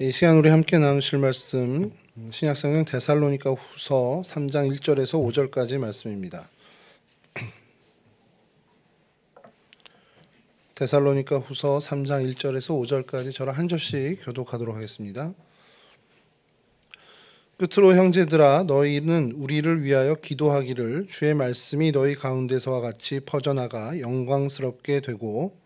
이 시간 우리 함께 나누실 말씀 신약성경 데살로니가 후서 3장 1절에서 5절까지 말씀입니다. 데살로니가 후서 3장 1절에서 5절까지 저랑 한 절씩 교독하도록 하겠습니다. 끝으로 형제들아 너희는 우리를 위하여 기도하기를 주의 말씀이 너희 가운데서와 같이 퍼져나가 영광스럽게 되고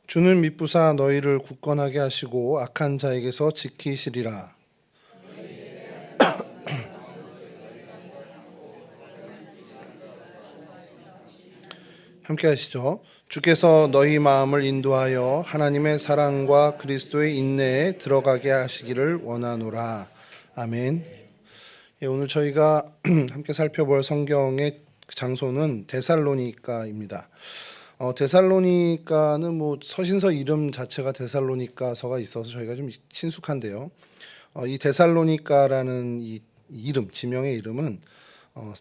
주는 미쁘사 너희를 굳건하게 하시고 악한 자에게서 지키시리라. 함께 하시죠. 주께서 너희 마음을 인도하여 하나님의 사랑과 그리스도의 인내에 들어가게 하시기를 원하노라. 아멘. 오늘 저희가 함께 살펴볼 성경의 장소는 데살로니가입니다. 데살로니가는 서신서 이름 자체가 데살로니가서가 있어서 저희가 좀 친숙한데요. 이 데살로니가라는 이 이름, 지명의 이름은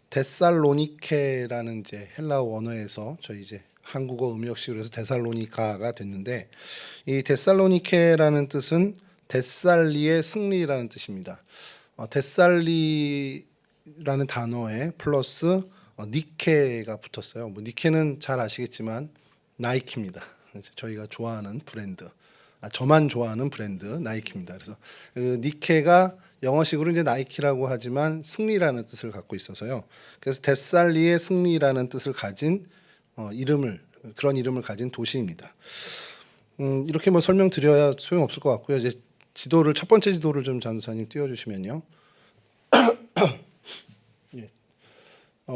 데살로니케라는 이제 헬라어 원어에서 저희 이제 한국어 음역식으로 해서 데살로니가가 됐는데, 이 데살로니케라는 뜻은 데살리의 승리라는 뜻입니다. 데살리라는 단어에 플러스 니케가 붙었어요. 니케는 잘 아시겠지만 나이키입니다. 저희가 좋아하는 브랜드, 저만 좋아하는 브랜드 나이키입니다. 그래서 그 니케가 영어식으로 이제 나이키라고 하지만 승리라는 뜻을 갖고 있어서요. 그래서 데살리의 승리라는 뜻을 가진 그런 이름을 가진 도시입니다. 이렇게 설명드려야 소용없을 것 같고요. 이제 첫 번째 지도를 좀 전도사님 띄워주시면요.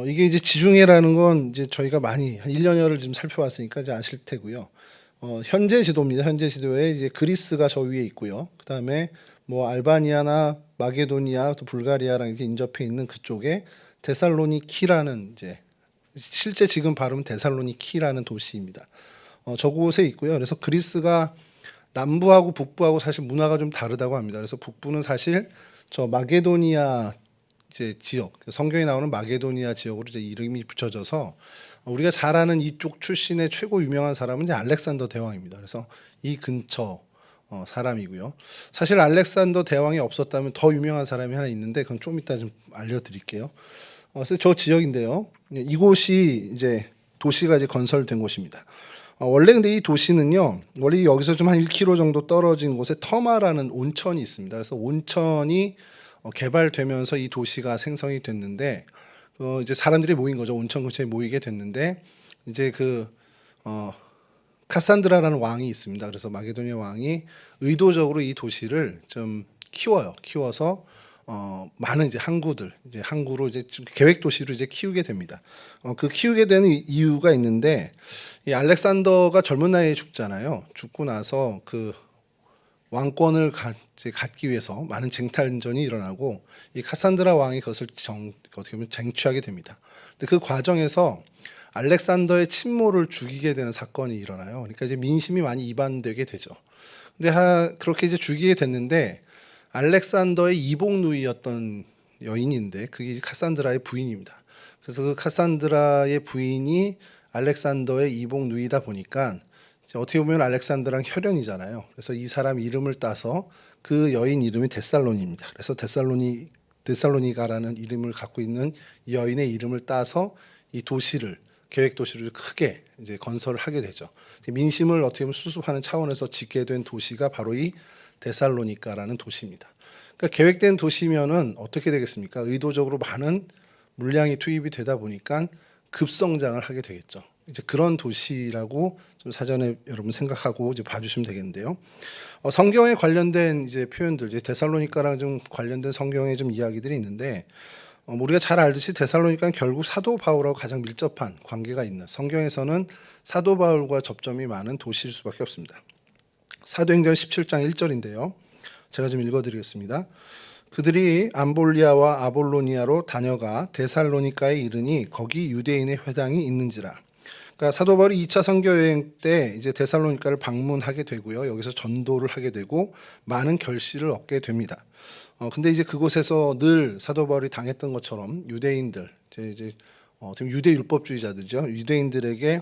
이게 이제 지중해라는 건 이제 저희가 많이 한 1년여를 좀 살펴봤으니까 이제 아실 테고요. 현재 지도입니다. 현재 지도에 이제 그리스가 저 위에 있고요. 그다음에 알바니아나 마게도니아 또 불가리아랑 이렇게 인접해 있는 그쪽에 데살로니키라는 이제 실제 지금 발음은 데살로니키라는 도시입니다. 저곳에 있고요. 그래서 그리스가 남부하고 북부하고 사실 문화가 좀 다르다고 합니다. 그래서 북부는 사실 저 마게도니아 이제 지역, 성경에 나오는 마게도니아 지역으로 이제 이름이 붙여져서 우리가 잘 아는 이쪽 출신의 최고 유명한 사람은 이제 알렉산더 대왕입니다. 그래서 이 근처 사람이고요. 사실 알렉산더 대왕이 없었다면 더 유명한 사람이 하나 있는데 그건 좀 이따 좀 알려드릴게요. 그래서 저 지역인데요. 이곳이 이제 도시가 이제 건설된 곳입니다. 원래 근데 이 도시는요, 원래 여기서 좀 한 1km 정도 떨어진 곳에 터마라는 온천이 있습니다. 그래서 온천이 개발되면서 이 도시가 생성이 됐는데, 이제 사람들이 모인 거죠. 온천 근처에 모이게 됐는데, 이제 카산드라라는 왕이 있습니다. 그래서 마게도니아 왕이 의도적으로 이 도시를 좀 키워서 많은 이제 항구로 이제 계획 도시로 이제 키우게 됩니다. 그 키우게 되는 이유가 있는데, 이 알렉산더가 젊은 나이에 죽잖아요. 죽고 나서 그 왕권을 갖기 위해서 많은 쟁탈전이 일어나고 이 카산드라 왕이 그것을 어떻게 보면 쟁취하게 됩니다. 근데 그 과정에서 알렉산더의 친모를 죽이게 되는 사건이 일어나요. 그러니까 이제 민심이 많이 이반되게 되죠. 근데 그렇게 이제 죽이게 됐는데 알렉산더의 이복 누이였던 여인인데 그게 이제 카산드라의 부인입니다. 그래서 그 카산드라의 부인이 알렉산더의 이복 누이다 보니까 어떻게 보면 알렉산더랑 혈연이잖아요. 그래서 이 사람 이름을 따서 그 여인 이름이 데살로니입니다. 그래서 데살로니가라는 이름을 갖고 있는 이 여인의 이름을 따서 이 도시를 계획 도시를 크게 이제 건설을 하게 되죠. 민심을 어떻게 보면 수습하는 차원에서 짓게 된 도시가 바로 이 데살로니가라는 도시입니다. 그러니까 계획된 도시면은 어떻게 되겠습니까? 의도적으로 많은 물량이 투입이 되다 보니까 급성장을 하게 되겠죠. 이제 그런 도시라고 좀 사전에 여러분 생각하고 이제 봐주시면 되겠는데요. 성경에 관련된 이제 표현들, 이제 데살로니가랑 좀 관련된 성경의 좀 이야기들이 있는데, 우리가 잘 알듯이 데살로니가는 결국 사도 바울하고 가장 밀접한 관계가 있는, 성경에서는 사도 바울과 접점이 많은 도시일 수밖에 없습니다. 사도행전 17장 1절인데요. 제가 좀 읽어드리겠습니다. 그들이 암볼리아와 아볼로니아로 다녀가 데살로니가에 이르니 거기 유대인의 회당이 있는지라. 그러니까 사도 바울이 2차 선교 여행 때 이제 데살로니가를 방문하게 되고요. 여기서 전도를 하게 되고 많은 결실을 얻게 됩니다. 근데 이제 그곳에서 늘 사도 바울이 당했던 것처럼 유대인들 이제 지금 유대 율법주의자들이죠. 유대인들에게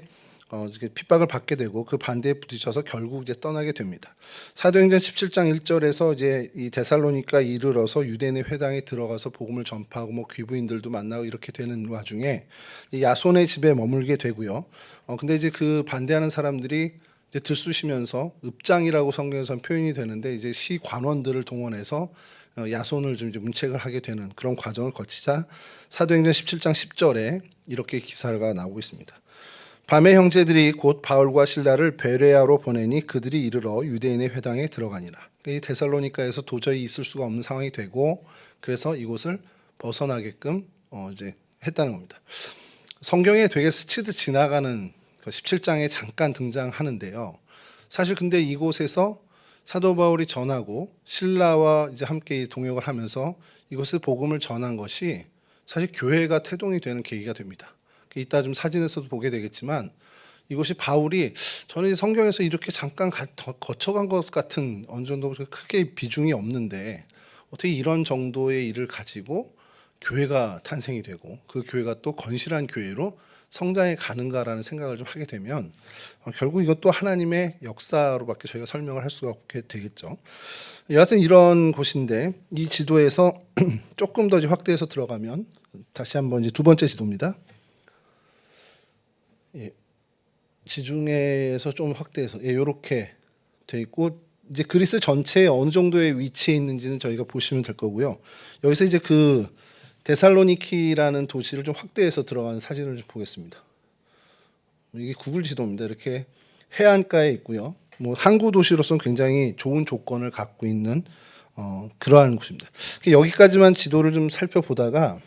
이렇게 핍박을 받게 되고 그 반대에 부딪혀서 결국 이제 떠나게 됩니다. 사도행전 17장 1절에서 이제 이 데살로니가 이르러서 유대인의 회당에 들어가서 복음을 전파하고 뭐 귀부인들도 만나고 이렇게 되는 와중에 이 야손의 집에 머물게 되고요. 근데 이제 그 반대하는 사람들이 이제 들쑤시면서 읍장이라고 성경에서는 표현이 되는데 이제 시 관원들을 동원해서 야손을 좀 이제 문책을 하게 되는 그런 과정을 거치자 사도행전 17장 10절에 이렇게 기사가 나오고 있습니다. 밤에 형제들이 곧 바울과 실라를 베레아로 보내니 그들이 이르러 유대인의 회당에 들어가니라. 이 데살로니가에서 도저히 있을 수가 없는 상황이 되고 그래서 이곳을 벗어나게끔 이제 했다는 겁니다. 성경에 되게 스치듯 지나가는 17장에 잠깐 등장하는데요. 사실 근데 이곳에서 사도 바울이 전하고 신라와 이제 함께 동역을 하면서 이곳에 복음을 전한 것이 사실 교회가 태동이 되는 계기가 됩니다. 이따 좀 사진에서도 보게 되겠지만 이것이 바울이 저는 성경에서 이렇게 잠깐 거쳐간 것 같은 어느 정도 크게 비중이 없는데 어떻게 이런 정도의 일을 가지고 교회가 탄생이 되고 그 교회가 또 건실한 교회로 성장해 가는가라는 생각을 좀 하게 되면 결국 이것도 하나님의 역사로밖에 저희가 설명을 할 수가 없게 되겠죠. 여하튼 이런 곳인데 이 지도에서 조금 더 확대해서 들어가면 다시 한번 이제 두 번째 지도입니다. 예, 지중해에서 좀 확대해서 이렇게 돼 있고 이제 그리스 전체에 어느 정도의 위치에 있는지는 저희가 보시면 될 거고요. 여기서 이제 그 데살로니키라는 도시를 좀 확대해서 들어간 사진을 좀 보겠습니다. 이게 구글 지도입니다. 이렇게 해안가에 있고요. 뭐 항구 도시로서는 굉장히 좋은 조건을 갖고 있는 그러한 곳입니다. 여기까지만 지도를 좀 살펴보다가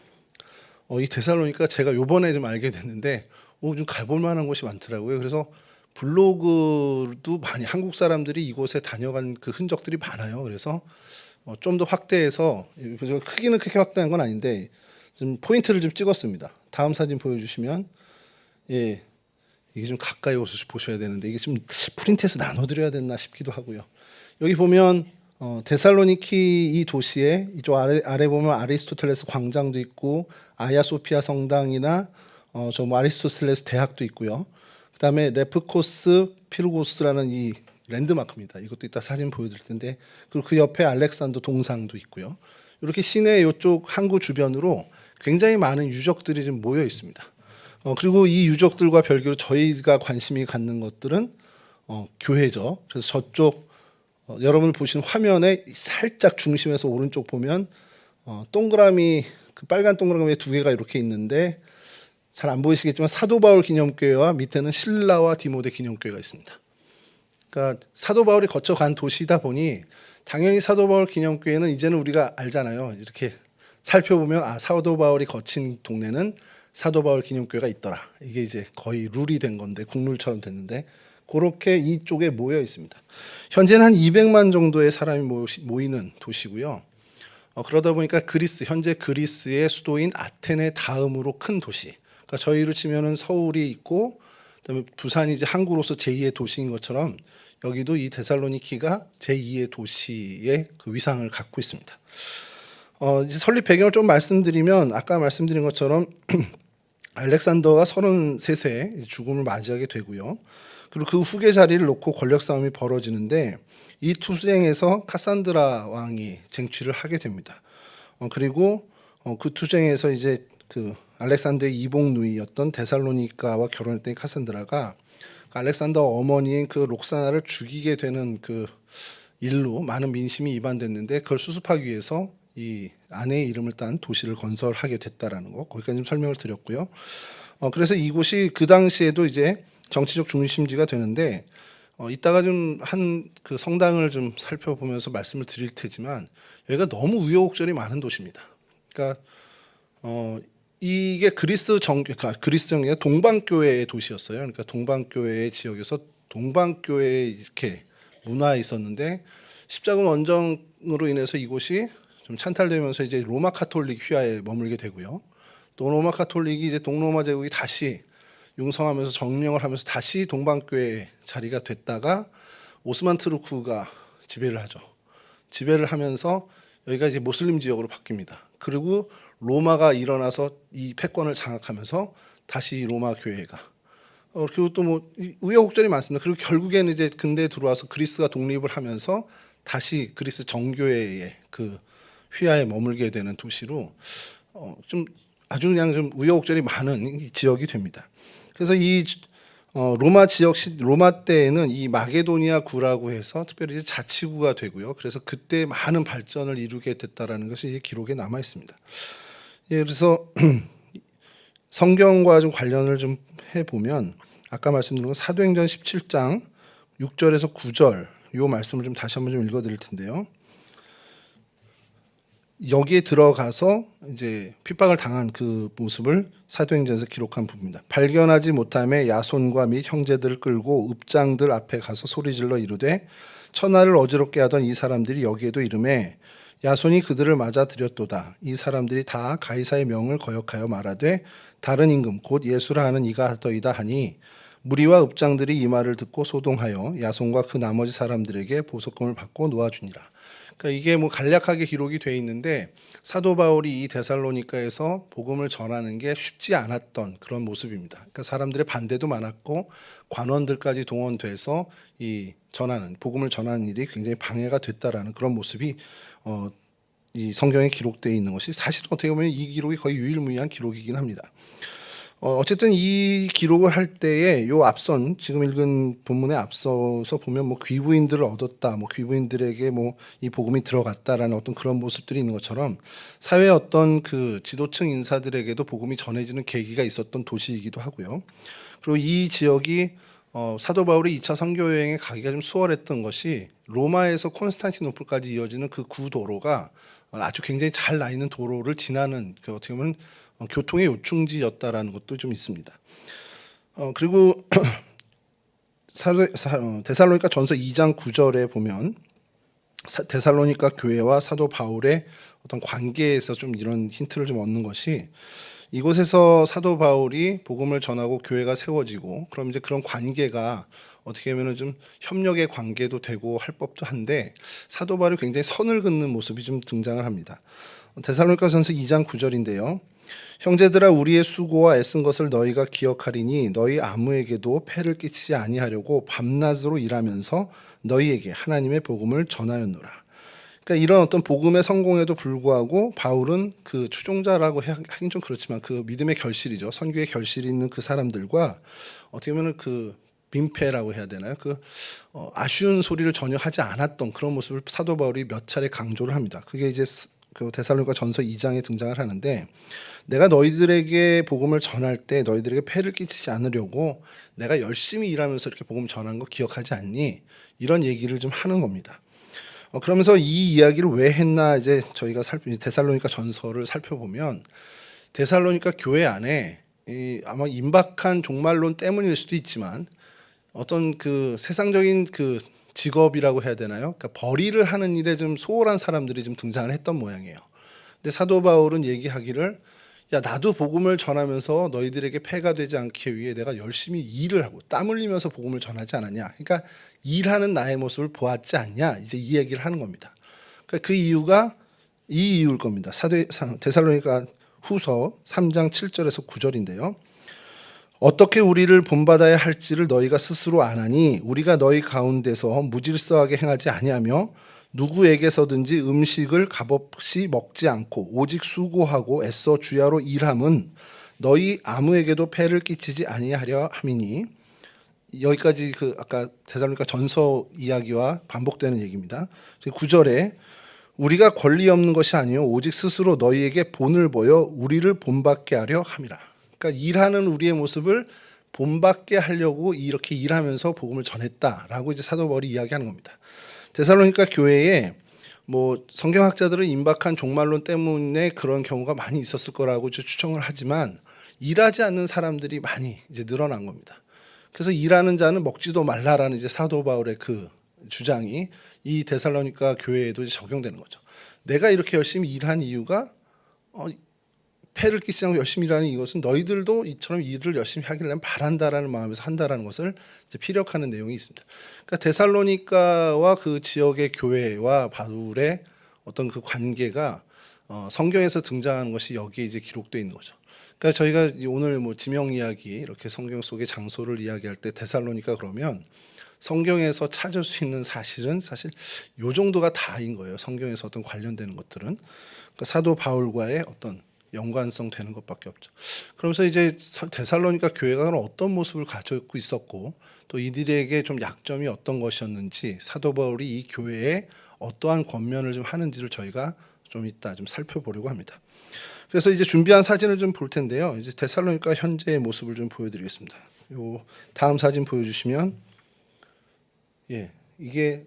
이 데살로니가 제가 요번에 좀 알게 됐는데 좀 가볼 만한 곳이 많더라고요. 그래서 블로그도 많이 한국 사람들이 이곳에 다녀간 그 흔적들이 많아요. 그래서 좀 더 확대해서 크기는 크게 확대한 건 아닌데 좀 포인트를 좀 찍었습니다. 다음 사진 보여주시면 예, 이게 좀 가까이 오셔서 보셔야 되는데 이게 좀 프린트해서 나눠드려야 됐나 싶기도 하고요. 여기 보면 데살로니키 이 도시에 이쪽 아래 보면 아리스토텔레스 광장도 있고 아야 소피아 성당이나 저 아리스토텔레스 대학도 있고요. 그다음에 레프코스 피르고스라는 이 랜드마크입니다. 이것도 이따 사진 보여드릴 텐데 그리고 그 옆에 알렉산더 동상도 있고요. 이렇게 시내 이쪽 항구 주변으로 굉장히 많은 유적들이 좀 모여 있습니다. 그리고 이 유적들과 별개로 저희가 관심이 갖는 것들은 교회죠. 그래서 저쪽 여러분 보시는 화면에 살짝 중심에서 오른쪽 보면 동그라미 그 빨간 동그라미 두 개가 이렇게 있는데 잘 안 보이시겠지만 사도 바울 기념교회와 밑에는 신라와 디모데 기념교회가 있습니다. 그러니까 사도 바울이 거쳐간 도시다 보니 당연히 사도 바울 기념교회는 이제는 우리가 알잖아요. 이렇게 살펴보면 사도 바울이 거친 동네는 사도 바울 기념교회가 있더라. 이게 이제 거의 룰이 된 건데 국룰처럼 됐는데 그렇게 이쪽에 모여 있습니다. 현재는 한 200만 정도의 사람이 모이는 도시고요. 그러다 보니까 현재 그리스의 수도인 아테네 다음으로 큰 도시. 그러니까 저희로 치면은 서울이 있고 그다음에 부산이 이제 항구로서 제2의 도시인 것처럼 여기도 이 데살로니키가 제2의 도시의 그 위상을 갖고 있습니다. 이제 설립 배경을 좀 말씀드리면 아까 말씀드린 것처럼 알렉산더가 33세 죽음을 맞이하게 되고요. 그리고 그 후계 자리를 놓고 권력 싸움이 벌어지는데 이 투쟁에서 카산드라 왕이 쟁취를 하게 됩니다. 그리고 그 투쟁에서 이제 그 알렉산더의 이복 누이였던 데살로니가와 결혼했던 카산드라가 알렉산더 어머니인 그 록사나를 죽이게 되는 그 일로 많은 민심이 이반됐는데 그걸 수습하기 위해서 이 아내의 이름을 딴 도시를 건설하게 됐다라는 거 거기까지 좀 설명을 드렸고요. 그래서 이곳이 그 당시에도 이제 정치적 중심지가 되는데 이따가 좀 한 그 성당을 좀 살펴보면서 말씀을 드릴 테지만 여기가 너무 우여곡절이 많은 도시입니다. 그러니까 이게 그리스정의 동방교회의 도시였어요. 그러니까 동방교회의 지역에서 동방교회에 이렇게 문화에 있었는데 십자군 원정으로 인해서 이곳이 좀 찬탈되면서 이제 로마 카톨릭 휘하에 머물게 되고요. 또 로마 카톨릭이 이제 동로마 제국이 다시 융성하면서 정령을 하면서 다시 동방교회 자리가 됐다가 오스만 투르크가 지배를 하죠. 지배를 하면서 여기가 이제 모슬림 지역으로 바뀝니다. 그리고 로마가 일어나서 이 패권을 장악하면서 다시 로마 교회가 그리고 또 뭐 우여곡절이 많습니다. 그리고 결국에는 이제 근대에 들어와서 그리스가 독립을 하면서 다시 그리스 정교회의 그 휘하에 머물게 되는 도시로 좀 아주 그냥 좀 우여곡절이 많은 이 지역이 됩니다. 그래서 이 로마 로마 때에는 이 마게도니아 구라고 해서 특별히 이제 자치구가 되고요. 그래서 그때 많은 발전을 이루게 됐다라는 것이 기록에 남아 있습니다. 예, 그래서 성경과 좀 관련을 좀 해보면 아까 말씀드린 건 사도행전 17장 6절에서 9절 요 말씀을 좀 다시 한번 좀 읽어드릴 텐데요. 여기에 들어가서 이제 핍박을 당한 그 모습을 사도행전에서 기록한 부분입니다. 발견하지 못함에 야손과 및 형제들을 끌고 읍장들 앞에 가서 소리질러 이르되 천하를 어지럽게 하던 이 사람들이 여기에도 이르매 야손이 그들을 맞아들였도다. 이 사람들이 다 가이사의 명을 거역하여 말하되 다른 임금 곧 예수라 하는 이가 하더이다 하니 무리와 읍장들이 이 말을 듣고 소동하여 야손과 그 나머지 사람들에게 보석금을 받고 놓아주니라. 그러니까 이게 뭐 간략하게 기록이 돼 있는데 사도 바울이 이 데살로니가에서 복음을 전하는 게 쉽지 않았던 그런 모습입니다. 그러니까 사람들의 반대도 많았고 관원들까지 동원돼서 이 복음을 전하는 일이 굉장히 방해가 됐다라는 그런 모습이 이 성경에 기록되어 있는 것이 사실은 어떻게 보면 이 기록이 거의 유일무이한 기록이긴 합니다. 어쨌든 이 기록을 할 때에 요 앞선 지금 읽은 본문에 앞서서 보면 뭐 귀부인들을 얻었다, 뭐 귀부인들에게 뭐 이 복음이 들어갔다라는 어떤 그런 모습들이 있는 것처럼 사회의 어떤 그 지도층 인사들에게도 복음이 전해지는 계기가 있었던 도시이기도 하고요. 그리고 이 지역이 사도 바울이 2차 선교 여행에 가기가 좀 수월했던 것이 로마에서 콘스탄티노플까지 이어지는 그 구도로가 아주 굉장히 잘 나 있는 도로를 지나는 그 어떻게 보면 교통의 요충지였다라는 것도 좀 있습니다. 그리고 데살로니가 전서 2장 9절에 보면 데살로니가 교회와 사도 바울의 어떤 관계에서 좀 이런 힌트를 좀 얻는 것이 이곳에서 사도 바울이 복음을 전하고 교회가 세워지고 그럼 이제 그런 관계가 어떻게 보면 좀 협력의 관계도 되고 할 법도 한데 사도 바울이 굉장히 선을 긋는 모습이 좀 등장을 합니다. 데살로니가전서 2장 9절인데요. 형제들아 우리의 수고와 애쓴 것을 너희가 기억하리니 너희 아무에게도 폐를 끼치지 아니하려고 밤낮으로 일하면서 너희에게 하나님의 복음을 전하였노라. 그러니까 이런 어떤 복음의 성공에도 불구하고 바울은 그 추종자라고 하긴 좀 그렇지만 그 믿음의 결실이죠. 선교의 결실이 있는 그 사람들과 어떻게 보면 그 민폐라고 해야 되나요? 그 아쉬운 소리를 전혀 하지 않았던 그런 모습을 사도 바울이 몇 차례 강조를 합니다. 그게 이제 그 데살로니가 전서 2장에 등장을 하는데 내가 너희들에게 복음을 전할 때 너희들에게 폐를 끼치지 않으려고 내가 열심히 일하면서 이렇게 복음 전한 거 기억하지 않니? 이런 얘기를 좀 하는 겁니다. 그러면서 이 이야기를 왜 했나 이제 저희가 데살로니가 전서를 살펴보면 데살로니가 교회 안에 아마 임박한 종말론 때문일 수도 있지만 어떤 그 세상적인 그 직업이라고 해야 되나요? 그러니까 벌이를 하는 일에 좀 소홀한 사람들이 좀 등장을 했던 모양이에요. 근데 사도 바울은 얘기하기를 야 나도 복음을 전하면서 너희들에게 폐가 되지 않기 위해 내가 열심히 일을 하고 땀 흘리면서 복음을 전하지 않았냐. 그러니까 일하는 나의 모습을 보았지 않냐. 이제 이 얘기를 하는 겁니다. 그러니까 그 이유가 이 이유일 겁니다. 데살로니가 후서 3장 7절에서 9절인데요. 어떻게 우리를 본받아야 할지를 너희가 스스로 아나니 우리가 너희 가운데서 무질서하게 행하지 아니하며 누구에게서든지 음식을 값없이 먹지 않고 오직 수고하고 애써 주야로 일함은 너희 아무에게도 폐를 끼치지 아니하려 함이니. 여기까지 그 아까 데살로니가 전서 이야기와 반복되는 얘기입니다. 9절에 우리가 권리 없는 것이 아니요 오직 스스로 너희에게 본을 보여 우리를 본받게 하려 함이라. 그러니까 일하는 우리의 모습을 본받게 하려고 이렇게 일하면서 복음을 전했다라고 이제 사도 바울이 이야기하는 겁니다. 데살로니가 교회에 뭐 성경학자들은 임박한 종말론 때문에 그런 경우가 많이 있었을 거라고 추정을 하지만 일하지 않는 사람들이 많이 이제 늘어난 겁니다. 그래서 일하는 자는 먹지도 말라라는 이제 사도 바울의 그 주장이 이 데살로니가 교회에도 이제 적용되는 거죠. 내가 이렇게 열심히 일한 이유가 폐를 끼치지 않고 열심히 일하는 이것은 너희들도 이처럼 일을 열심히 하기를 바란다라는 마음에서 한다라는 것을 이제 피력하는 내용이 있습니다. 그러니까 데살로니가와 그 지역의 교회와 바울의 어떤 그 관계가 성경에서 등장하는 것이 여기에 이제 기록되어 있는 거죠. 그러니까 저희가 오늘 뭐 지명 이야기 이렇게 성경 속의 장소를 이야기할 때 데살로니가 그러면 성경에서 찾을 수 있는 사실은 사실 요 정도가 다인 거예요. 성경에서 어떤 관련되는 것들은 그러니까 사도 바울과의 어떤 연관성 되는 것밖에 없죠. 그러면서 이제 데살로니가 교회가 어떤 모습을 가지고 있었고 또 이들에게 좀 약점이 어떤 것이었는지 사도 바울이 이 교회에 어떠한 권면을 좀 하는지를 저희가 좀 이따 좀 살펴보려고 합니다. 그래서 이제 준비한 사진을 좀 볼 텐데요. 이제 데살로니가 현재의 모습을 좀 보여드리겠습니다. 요 다음 사진 보여주시면, 예, 이게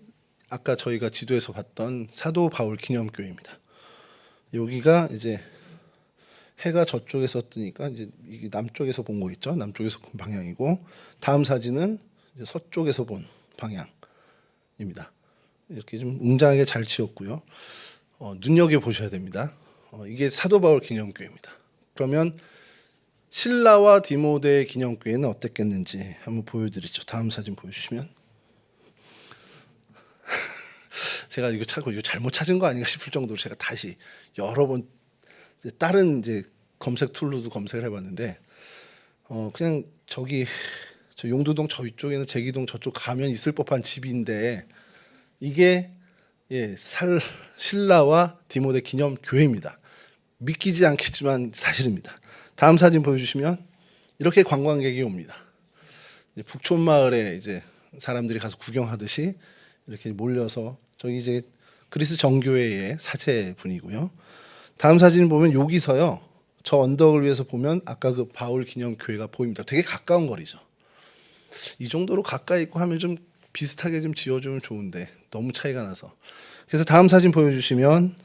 아까 저희가 지도에서 봤던 사도 바울 기념교회입니다. 여기가 이제 해가 저쪽에서 뜨니까 이제 이게 남쪽에서 본 거 있죠? 남쪽에서 본 방향이고, 다음 사진은 이제 서쪽에서 본 방향입니다. 이렇게 좀 웅장하게 잘 지었고요. 눈여겨 보셔야 됩니다. 이게 사도 바울 기념교회입니다. 그러면 신라와 디모데 기념교회는 어땠겠는지 한번 보여드리죠. 다음 사진 보여주시면. 제가 이거 잘못 찾은 거 아닌가 싶을 정도로 제가 다시 여러 번 다른 이제 검색 툴로도 검색을 해봤는데 그냥 저기 저 용두동 저 위쪽에는 제기동 저쪽 가면 있을 법한 집인데 이게 신라와 디모데 기념 교회입니다. 믿기지 않겠지만 사실입니다. 다음 사진 보여주시면 이렇게 관광객이 옵니다. 북촌 마을에 이제 사람들이 가서 구경하듯이 이렇게 몰려서 저기 이제 그리스 정교회의 사제분이고요. 다음 사진 보면 여기서요. 저 언덕을 위해서 보면 아까 그 바울 기념 교회가 보입니다. 되게 가까운 거리죠. 이 정도로 가까이 있고 하면 좀 비슷하게 좀 지어주면 좋은데 너무 차이가 나서. 그래서 다음 사진 보여주시면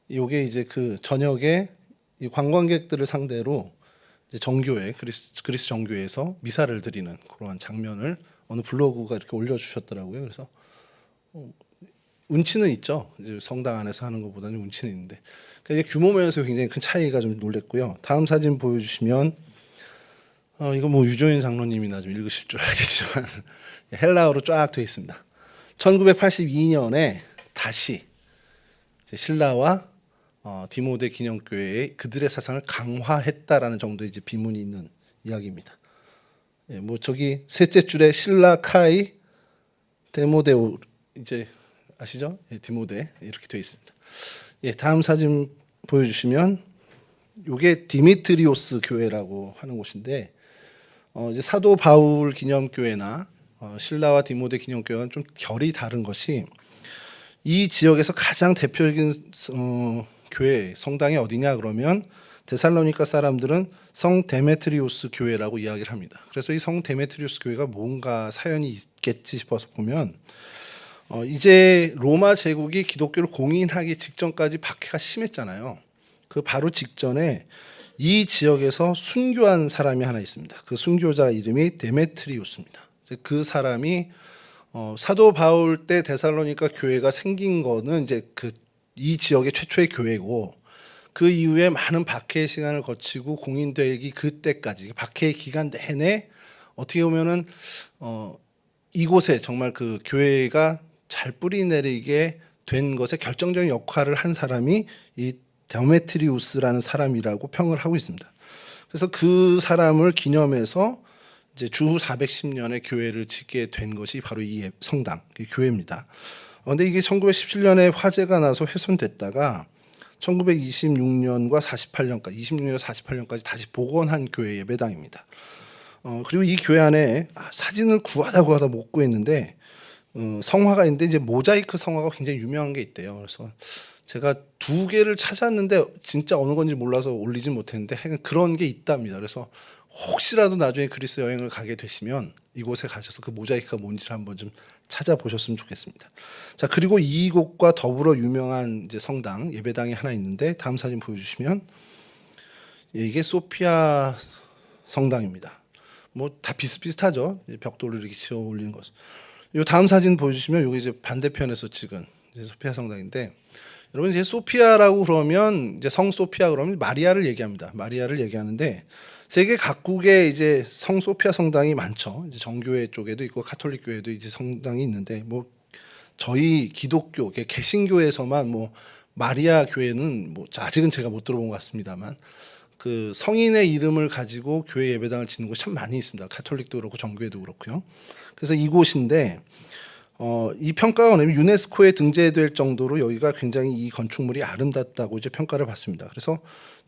이게 이제 그 저녁에 이 관광객들을 상대로 이제 정교회 그리스 정교회에서 미사를 드리는 그러한 장면을 어느 블로그가 이렇게 올려주셨더라고요. 그래서 운치는 있죠. 이제 성당 안에서 하는 것보다는 운치는 있는데 그러니까 규모 면에서 굉장히 큰 차이가 좀 놀랬고요. 다음 사진 보여주시면 이거 뭐 유조인 장로님이나 좀 읽으실 줄 알겠지만 헬라어로 쫙 되어 있습니다. 1982년에 다시 이제 신라와 디모데 기념교회의 그들의 사상을 강화했다라는 정도의 이제 비문이 있는 이야기입니다. 뭐 저기 셋째 줄에 신라 카이 데모데오 이제 아시죠? 디모데 이렇게 되어 있습니다. 다음 사진 보여주시면 이게 디미트리오스 교회라고 하는 곳인데 이제 사도 바울 기념교회나 신라와 디모데 기념교회는 좀 결이 다른 것이 이 지역에서 가장 대표적인 교회 성당이 어디냐 그러면 데살로니가 사람들은 성 데메트리오스 교회라고 이야기를 합니다. 그래서 이 성 데메트리오스 교회가 뭔가 사연이 있겠지 싶어서 보면 이제 로마 제국이 기독교를 공인하기 직전까지 박해가 심했잖아요. 그 바로 직전에 이 지역에서 순교한 사람이 하나 있습니다. 그 순교자 이름이 데메트리우스입니다. 그 사람이 사도 바울 때 데살로니가 교회가 생긴 거는 이제 이 지역의 최초의 교회고 그 이후에 많은 박해의 시간을 거치고 공인되기 그때까지 박해의 기간 내내 어떻게 보면은 이곳에 정말 그 교회가 잘 뿌리내리게 된 것에 결정적인 역할을 한 사람이 이 데메트리우스라는 사람이라고 평을 하고 있습니다. 그래서 그 사람을 기념해서 이제 주후 410년에 교회를 짓게 된 것이 바로 이 성당, 이 교회입니다. 그런데 이게 1917년에 화재가 나서 훼손됐다가 1926년과 48년까지, 26년에서 48년까지 다시 복원한 교회 예배당입니다. 그리고 이 교회 안에 사진을 구하다 못 구했는데 성화가 있는데 이제 모자이크 성화가 굉장히 유명한 게 있대요. 그래서 제가 2개를 찾았는데 진짜 어느 건지 몰라서 올리진 못했는데 그런 게 있답니다. 그래서 혹시라도 나중에 그리스 여행을 가게 되시면 이곳에 가셔서 그 모자이크가 뭔지를 한번 좀 찾아보셨으면 좋겠습니다. 자, 그리고 이곳과 더불어 유명한 이제 성당 예배당이 하나 있는데 다음 사진 보여주시면 이게 소피아 성당입니다. 뭐 다 비슷비슷하죠. 벽돌을 이렇게 지어 올리는 것. 이 다음 사진 보여주시면 여기 이제 반대편에서 찍은 이제 소피아 성당인데 여러분 이제 소피아라고 그러면 이제 성 소피아 그러면 마리아를 얘기합니다. 마리아를 얘기하는데 세계 각국에 이제 성 소피아 성당이 많죠. 이제 정교회 쪽에도 있고 가톨릭 교회도 이제 성당이 있는데 뭐 저희 기독교 개신교에서만 뭐 마리아 교회는 뭐 아직은 제가 못 들어본 것 같습니다만 그 성인의 이름을 가지고 교회 예배당을 짓는 곳이 참 많이 있습니다. 가톨릭도 그렇고 정교회도 그렇고요. 그래서 이곳인데 이 평가가 뭐냐면 유네스코에 등재될 정도로 여기가 굉장히 이 건축물이 아름답다고 이제 평가를 받습니다. 그래서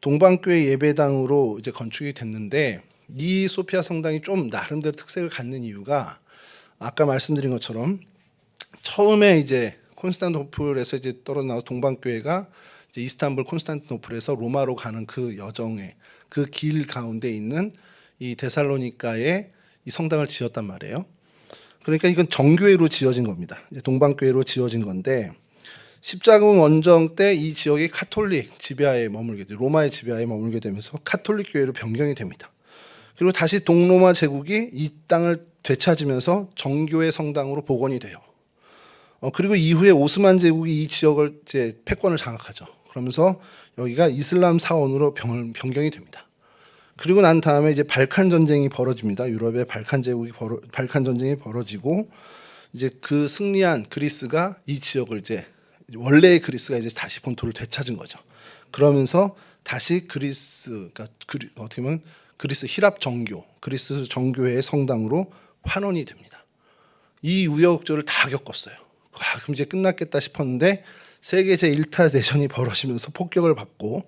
동방교회 예배당으로 이제 건축이 됐는데 이 소피아 성당이 좀 나름대로 특색을 갖는 이유가 아까 말씀드린 것처럼 처음에 이제 콘스탄티노플에서 이제 떨어져 나온 동방교회가 이제 이스탄불 콘스탄티노플에서 로마로 가는 그 여정에 그 길 가운데 있는 이 데살로니카에 이 성당을 지었단 말이에요. 그러니까 이건 정교회로 지어진 겁니다. 이제 동방교회로 지어진 건데 십자군 원정 때 이 지역이 카톨릭 지배하에 머물게 돼 로마의 지배하에 머물게 되면서 카톨릭 교회로 변경이 됩니다. 그리고 다시 동로마 제국이 이 땅을 되찾으면서 정교회 성당으로 복원이 돼요. 그리고 이후에 오스만 제국이 이 지역을 이제 패권을 장악하죠. 그러면서 여기가 이슬람 사원으로 변경이 됩니다. 그리고 난 다음에 이제 발칸 전쟁이 벌어집니다. 유럽의 발칸 전쟁이 벌어지고 이제 그 승리한 그리스가 이 지역을 이제 원래의 그리스가 이제 다시 본토를 되찾은 거죠. 그러면서 다시 그리스, 그러니까 어떻게 보면 그리스 히랍 정교, 그리스 정교회의 성당으로 환원이 됩니다. 이 우여곡절을 다 겪었어요. 그럼 이제 끝났겠다 싶었는데 세계 제1차 대전이 벌어지면서 폭격을 받고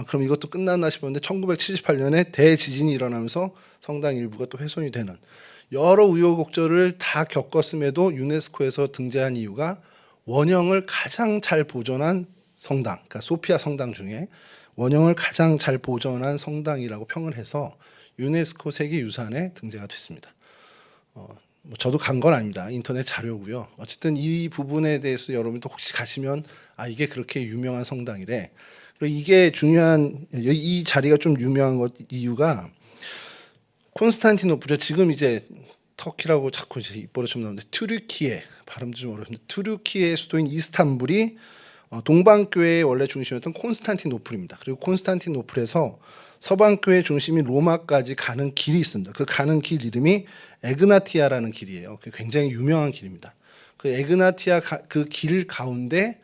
그럼 이것도 끝났나 싶었는데 1978년에 대지진이 일어나면서 성당 일부가 또 훼손이 되는 여러 우여곡절을 다 겪었음에도 유네스코에서 등재한 이유가 원형을 가장 잘 보존한 성당, 그러니까 소피아 성당 중에 원형을 가장 잘 보존한 성당이라고 평을 해서 유네스코 세계유산에 등재가 됐습니다. 뭐 저도 간 건 아닙니다. 인터넷 자료고요. 어쨌든 이 부분에 대해서 여러분도 혹시 가시면 이게 그렇게 유명한 성당이래. 그리고 이게 중요한 이 자리가 좀 유명한 것 이유가 콘스탄티노플 지금 이제 터키라고 자꾸 이제 입버릇처럼 나오는데 튀르키예 발음도 좀 어렵습니다. 튀르키예 수도인 이스탄불이 동방교회의 원래 중심이었던 콘스탄티노플입니다. 그리고 콘스탄티노플에서 서방교회 중심인 로마까지 가는 길이 있습니다. 그 가는 길 이름이 에그나티아라는 길이에요. 굉장히 유명한 길입니다. 그 에그나티아 그 길 가운데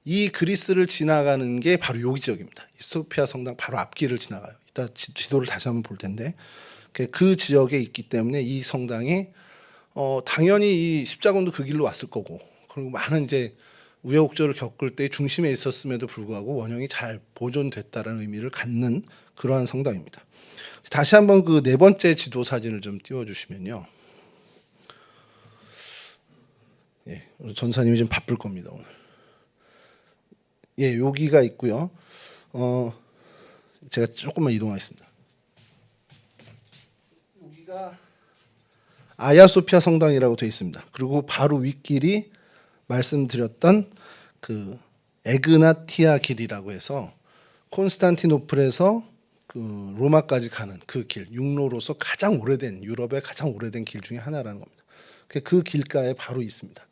이 그리스를 지나가는 게 바로 여기 지역입니다. 소피아 성당 바로 앞길을 지나가요. 이따 지도를 다시 한번 볼 텐데 그 지역에 있기 때문에 이 성당이 당연히 이 십자군도 그 길로 왔을 거고 그리고 많은 이제 우여곡절을 겪을 때 중심에 있었음에도 불구하고 원형이 잘 보존됐다는 의미를 갖는 그러한 성당입니다. 다시 한번 그 네 번째 지도 사진을 좀 띄워주시면요. 예, 전사님이 좀 바쁠 겁니다 오늘. 예, 여기가 있고요. 제가 조금만 이동하겠습니다. 여기가 아야소피아 성당이라고 되어 있습니다. 그리고 바로 윗길이 말씀드렸던 그 에그나티아 길이라고 해서 콘스탄티노플에서 그 로마까지 가는 그 길, 육로로서 가장 오래된 유럽의 가장 오래된 길 중에 하나라는 겁니다. 그 길가에 바로 있습니다.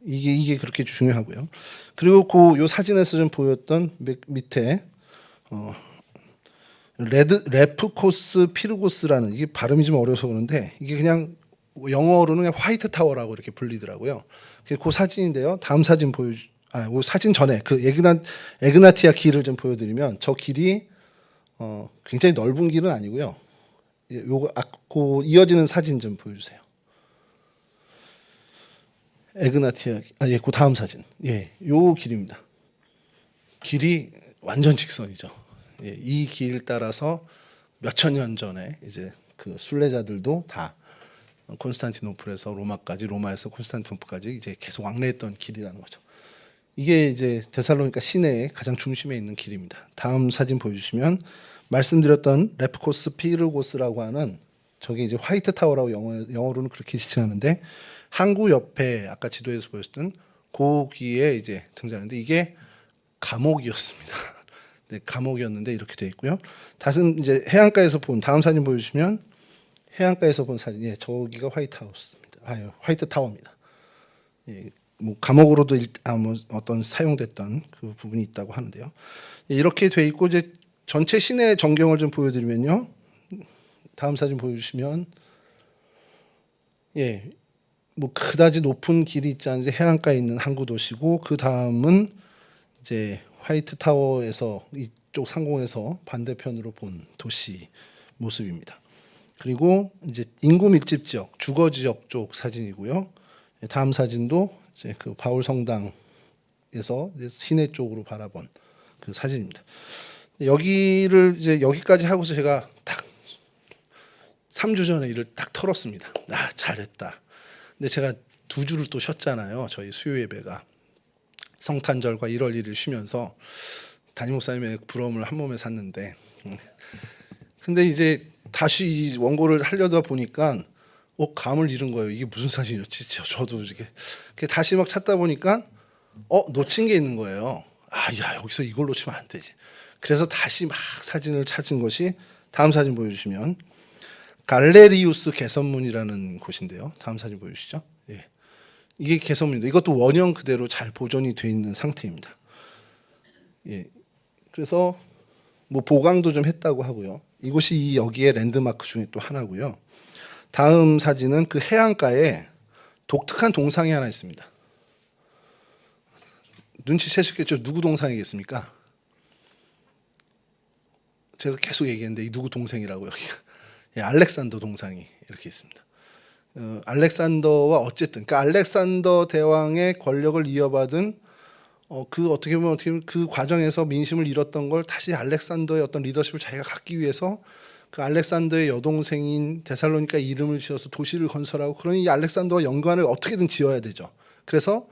이게 그렇게 중요하고요. 그리고 요 사진에서 좀 보였던 밑에 레프코스 피르고스라는 이게 발음이 좀 어려서 그런데 이게 그냥 영어로는 그냥 화이트 타워라고 이렇게 불리더라고요. 그 사진인데요. 다음 사진 그 사진 전에 그 에그나티아 길을 좀 보여드리면 저 길이 굉장히 넓은 길은 아니고요. 요거 그 이어지는 사진 좀 보여주세요. 에그나티아 그 다음 사진. 요 길입니다. 길이 완전 직선이죠. 이 길 따라서 몇천 년 전에 이제 그 순례자들도 다 콘스탄티노플에서 로마까지, 로마에서 콘스탄티노플까지 이제 계속 왕래했던 길이라는 거죠. 이게 이제 데살로니카 시내의 가장 중심에 있는 길입니다. 다음 사진 보여주시면 말씀드렸던 레프코스 피르고스라고 하는 저게 이제 화이트 타워라고 영어로는 그렇게 지칭하는데 항구 옆에 아까 지도에서 보였던 고기에 이제 등장하는데 이게 감옥이었습니다. 네, 감옥이었는데 이렇게 돼 있고요. 다음 이제 해안가에서 본 다음 사진 보여주시면 해안가에서 본 사진, 저기가 화이트 타워입니다. 뭐 감옥으로도 뭐 어떤 사용됐던 그 부분이 있다고 하는데요. 이렇게 돼 있고 이제 전체 시내 전경을 좀 보여드리면요. 다음 사진 보여주시면 뭐 그다지 높은 길이 있지 않은데 해안가에 있는 항구 도시고 그 다음은 이제 화이트 타워에서 이쪽 상공에서 반대편으로 본 도시 모습입니다. 그리고 이제 인구 밀집 지역, 주거 지역 쪽 사진이고요. 다음 사진도 이제 그 바울 성당에서 이제 시내 쪽으로 바라본 그 사진입니다. 여기를 이제 여기까지 하고서 제가 딱 3주 전에 이를 딱 털었습니다. 잘했다. 근데 제가 2주를 또 쉬었잖아요. 저희 수요 예배가 성탄절과 1월 1일 쉬면서 담임 목사님의 부러움을 한 몸에 샀는데, 근데 이제 다시 이 원고를 하려다 보니까 감을 잃은 거예요. 이게 무슨 사진이었지? 저도 이렇게 다시 막 찾다 보니까 놓친 게 있는 거예요. 야, 여기서 이걸 놓치면 안 되지. 그래서 다시 막 사진을 찾은 것이 다음 사진 보여주시면 갈레리우스 개선문이라는 곳인데요. 다음 사진 보여주시죠. 예. 이게 개선문입니다. 이것도 원형 그대로 잘 보존이 돼 있는 상태입니다. 예. 그래서 뭐 보강도 좀 했다고 하고요. 이곳이 여기에 랜드마크 중에 또 하나고요. 다음 사진은 그 해안가에 독특한 동상이 하나 있습니다. 눈치채셨겠죠? 누구 동상이겠습니까? 제가 계속 얘기했는데 이 누구 동생이라고 여기가. 예, 알렉산더 동상이 이렇게 있습니다. 알렉산더와 어쨌든 그러니까 알렉산더 대왕의 권력을 이어받은 그 어떻게 보면 그 과정에서 민심을 잃었던 걸 다시 알렉산더의 어떤 리더십을 자기가 갖기 위해서 그 알렉산더의 여동생인 데살로니카 이름을 지어서 도시를 건설하고, 그러니 이 알렉산더와 연관을 어떻게든 지어야 되죠. 그래서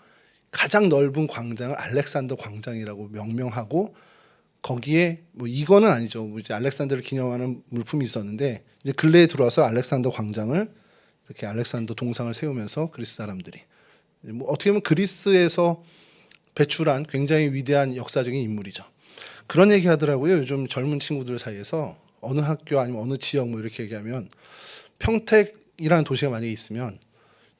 가장 넓은 광장을 알렉산더 광장이라고 명명하고, 거기에 뭐 이거는 아니죠. 뭐 이제 알렉산더를 기념하는 물품이 있었는데 이제 근래에 들어와서 알렉산더 광장을 이렇게 알렉산더 동상을 세우면서 그리스 사람들이 뭐 어떻게 보면 그리스에서 배출한 굉장히 위대한 역사적인 인물이죠. 그런 얘기 하더라고요. 요즘 젊은 친구들 사이에서 어느 학교 아니면 어느 지역 뭐 이렇게 얘기하면 평택이라는 도시가 만약에 있으면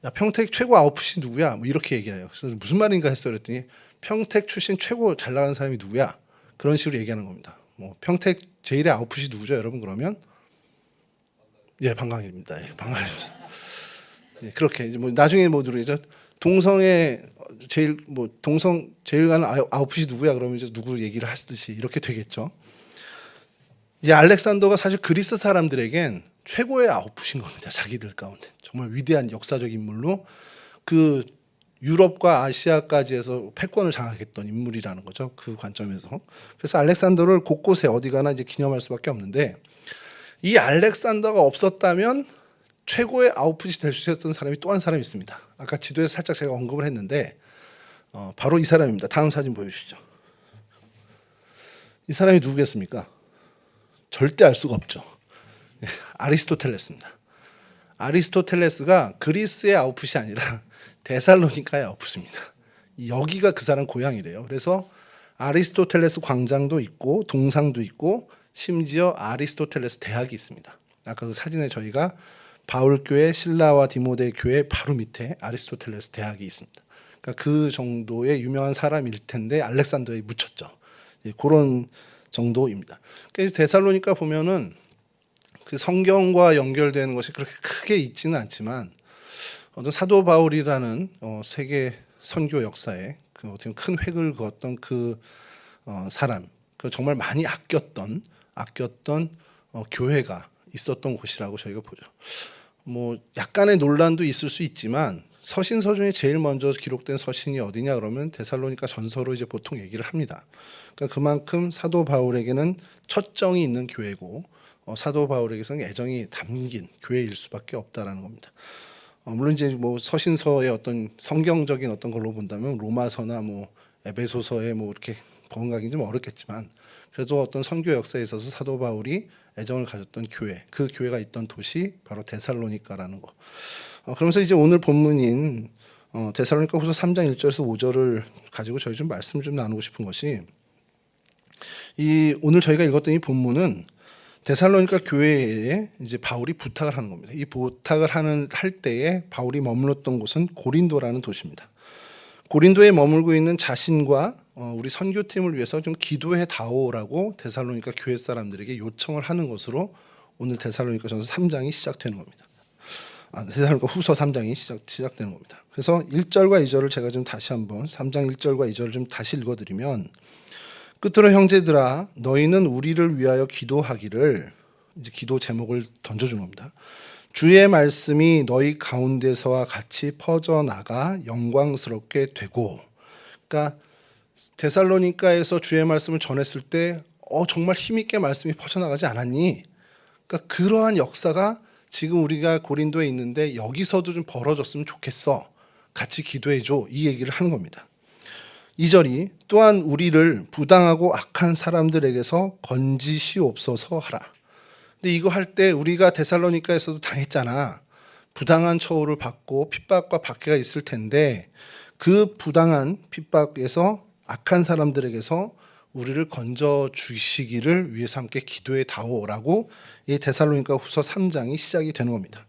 야, 평택 최고 아웃풋이 누구야? 뭐 이렇게 얘기해요. 그래서 무슨 말인가 했어 그랬더니 평택 출신 최고 잘 나가는 사람이 누구야? 그런 식으로 얘기하는 겁니다. 뭐 평택 제일의 아웃풋이 누구죠, 여러분? 그러면 예, 방광일입니다. 예, 방광일입니다. 예, 그렇게 이제 뭐 나중에 뭐 들으죠. 동성의 제일 뭐 동성 제일 가는 아웃풋이 누구야? 그러면 이제 누구 얘기를 하듯이 이렇게 되겠죠. 이제 알렉산더가 사실 그리스 사람들에겐 최고의 아웃풋인 겁니다. 자기들 가운데 정말 위대한 역사적 인물로 그 유럽과 아시아까지 해서 패권을 장악했던 인물이라는 거죠. 그 관점에서. 그래서 알렉산더를 곳곳에 어디 가나 이제 기념할 수밖에 없는데, 이 알렉산더가 없었다면 최고의 아웃풋이 될 수 있었던 사람이 또 한 사람이 있습니다. 아까 지도에서 살짝 제가 언급을 했는데 바로 이 사람입니다. 다음 사진 보여주시죠. 이 사람이 누구겠습니까? 절대 알 수가 없죠. 아리스토텔레스입니다. 아리스토텔레스가 그리스의 아웃풋이 아니라 데살로니카의 아웃풋입니다. 여기가 그 사람 고향이래요. 그래서 아리스토텔레스 광장도 있고 동상도 있고 심지어 아리스토텔레스 대학이 있습니다. 아까 그 사진에 저희가 바울교회, 신라와 디모데 교회 바로 밑에 아리스토텔레스 대학이 있습니다. 그러니까 그 정도의 유명한 사람일 텐데 알렉산더에 묻혔죠. 그런 정도입니다. 그래서 데살로니카 보면은 그 성경과 연결되는 것이 그렇게 크게 있지는 않지만 어떤 사도 바울이라는 세계 선교 역사에 그 어떻게 큰 획을 그었던 그 사람, 그 정말 많이 아꼈던 교회가 있었던 곳이라고 저희가 보죠. 뭐 약간의 논란도 있을 수 있지만 서신서 중에 제일 먼저 기록된 서신이 어디냐 그러면 데살로니가 전서로 이제 보통 얘기를 합니다. 그러니까 그만큼 사도 바울에게는 첫정이 있는 교회고 사도 바울에게서는 애정이 담긴 교회일 수밖에 없다라는 겁니다. 물론 이제 뭐 서신서의 어떤 성경적인 어떤 걸로 본다면 로마서나 뭐 에베소서에 뭐 이렇게 번가긴 좀 어렵겠지만 그래도 어떤 선교 역사에 있어서 사도 바울이 애정을 가졌던 교회, 그 교회가 있던 도시 바로 데살로니카라는 거. 그러면서 이제 오늘 본문인 데살로니가후서 3장 1절에서 5절을 가지고 저희 좀 말씀 좀 나누고 싶은 것이, 이 오늘 저희가 읽었던 이 본문은 데살로니가 교회에 이제 바울이 부탁을 하는 겁니다. 이 부탁을 할 때에 바울이 머물렀던 곳은 고린도라는 도시입니다. 고린도에 머물고 있는 자신과 우리 선교팀을 위해서 좀 기도해 다오라고 데살로니가 교회 사람들에게 요청을 하는 것으로 오늘 데살로니가전서 3장이 시작되는 겁니다. 데살로니가 후서 3장이 시작되는 겁니다. 그래서 1절과 2절을 제가 좀 다시 한번 3장 1절과 2절을 좀 다시 읽어드리면, 끝으로 형제들아 너희는 우리를 위하여 기도하기를, 이제 기도 제목을 던져주는 겁니다. 주의 말씀이 너희 가운데서와 같이 퍼져나가 영광스럽게 되고. 그러니까 데살로니가에서 주의 말씀을 전했을 때 정말 힘있게 말씀이 퍼져나가지 않았니? 그러니까 그러한 역사가 지금 우리가 고린도에 있는데 여기서도 좀 벌어졌으면 좋겠어. 같이 기도해줘. 이 얘기를 하는 겁니다. 2절이 또한 우리를 부당하고 악한 사람들에게서 건지시옵소서 하라. 근데 이거 할 때 우리가 데살로니가에서도 당했잖아. 부당한 처우를 받고 핍박과 박해가 있을 텐데 그 부당한 핍박에서 악한 사람들에게서 우리를 건져 주시기를 위해서 함께 기도해 다오라고 이 데살로니가 후서 3장이 시작이 되는 겁니다.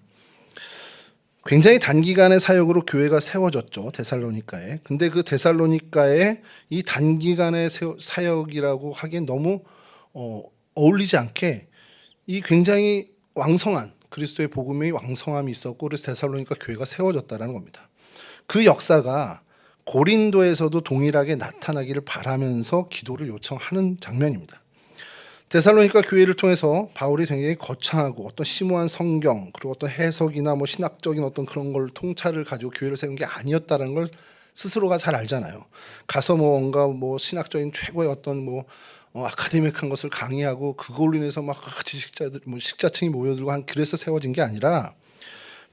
굉장히 단기간의 사역으로 교회가 세워졌죠, 데살로니가에. 근데 그 데살로니가에 이 단기간의 사역이라고 하기엔 너무 어울리지 않게 이 굉장히 왕성한 그리스도의 복음의 왕성함이 있었고, 그래서 데살로니가 교회가 세워졌다는 겁니다. 그 역사가 고린도에서도 동일하게 나타나기를 바라면서 기도를 요청하는 장면입니다. 데살로니가 교회를 통해서 바울이 굉장히 거창하고 어떤 심오한 성경, 그리고 어떤 해석이나 뭐 신학적인 어떤 그런 걸 통찰을 가지고 교회를 세운 게 아니었다는 걸 스스로가 잘 알잖아요. 가서 뭔가 신학적인 최고의 어떤 아카데믹한 것을 강의하고 그걸로 인해서 막 지식자들, 식자층이 모여들고 그래서 세워진 게 아니라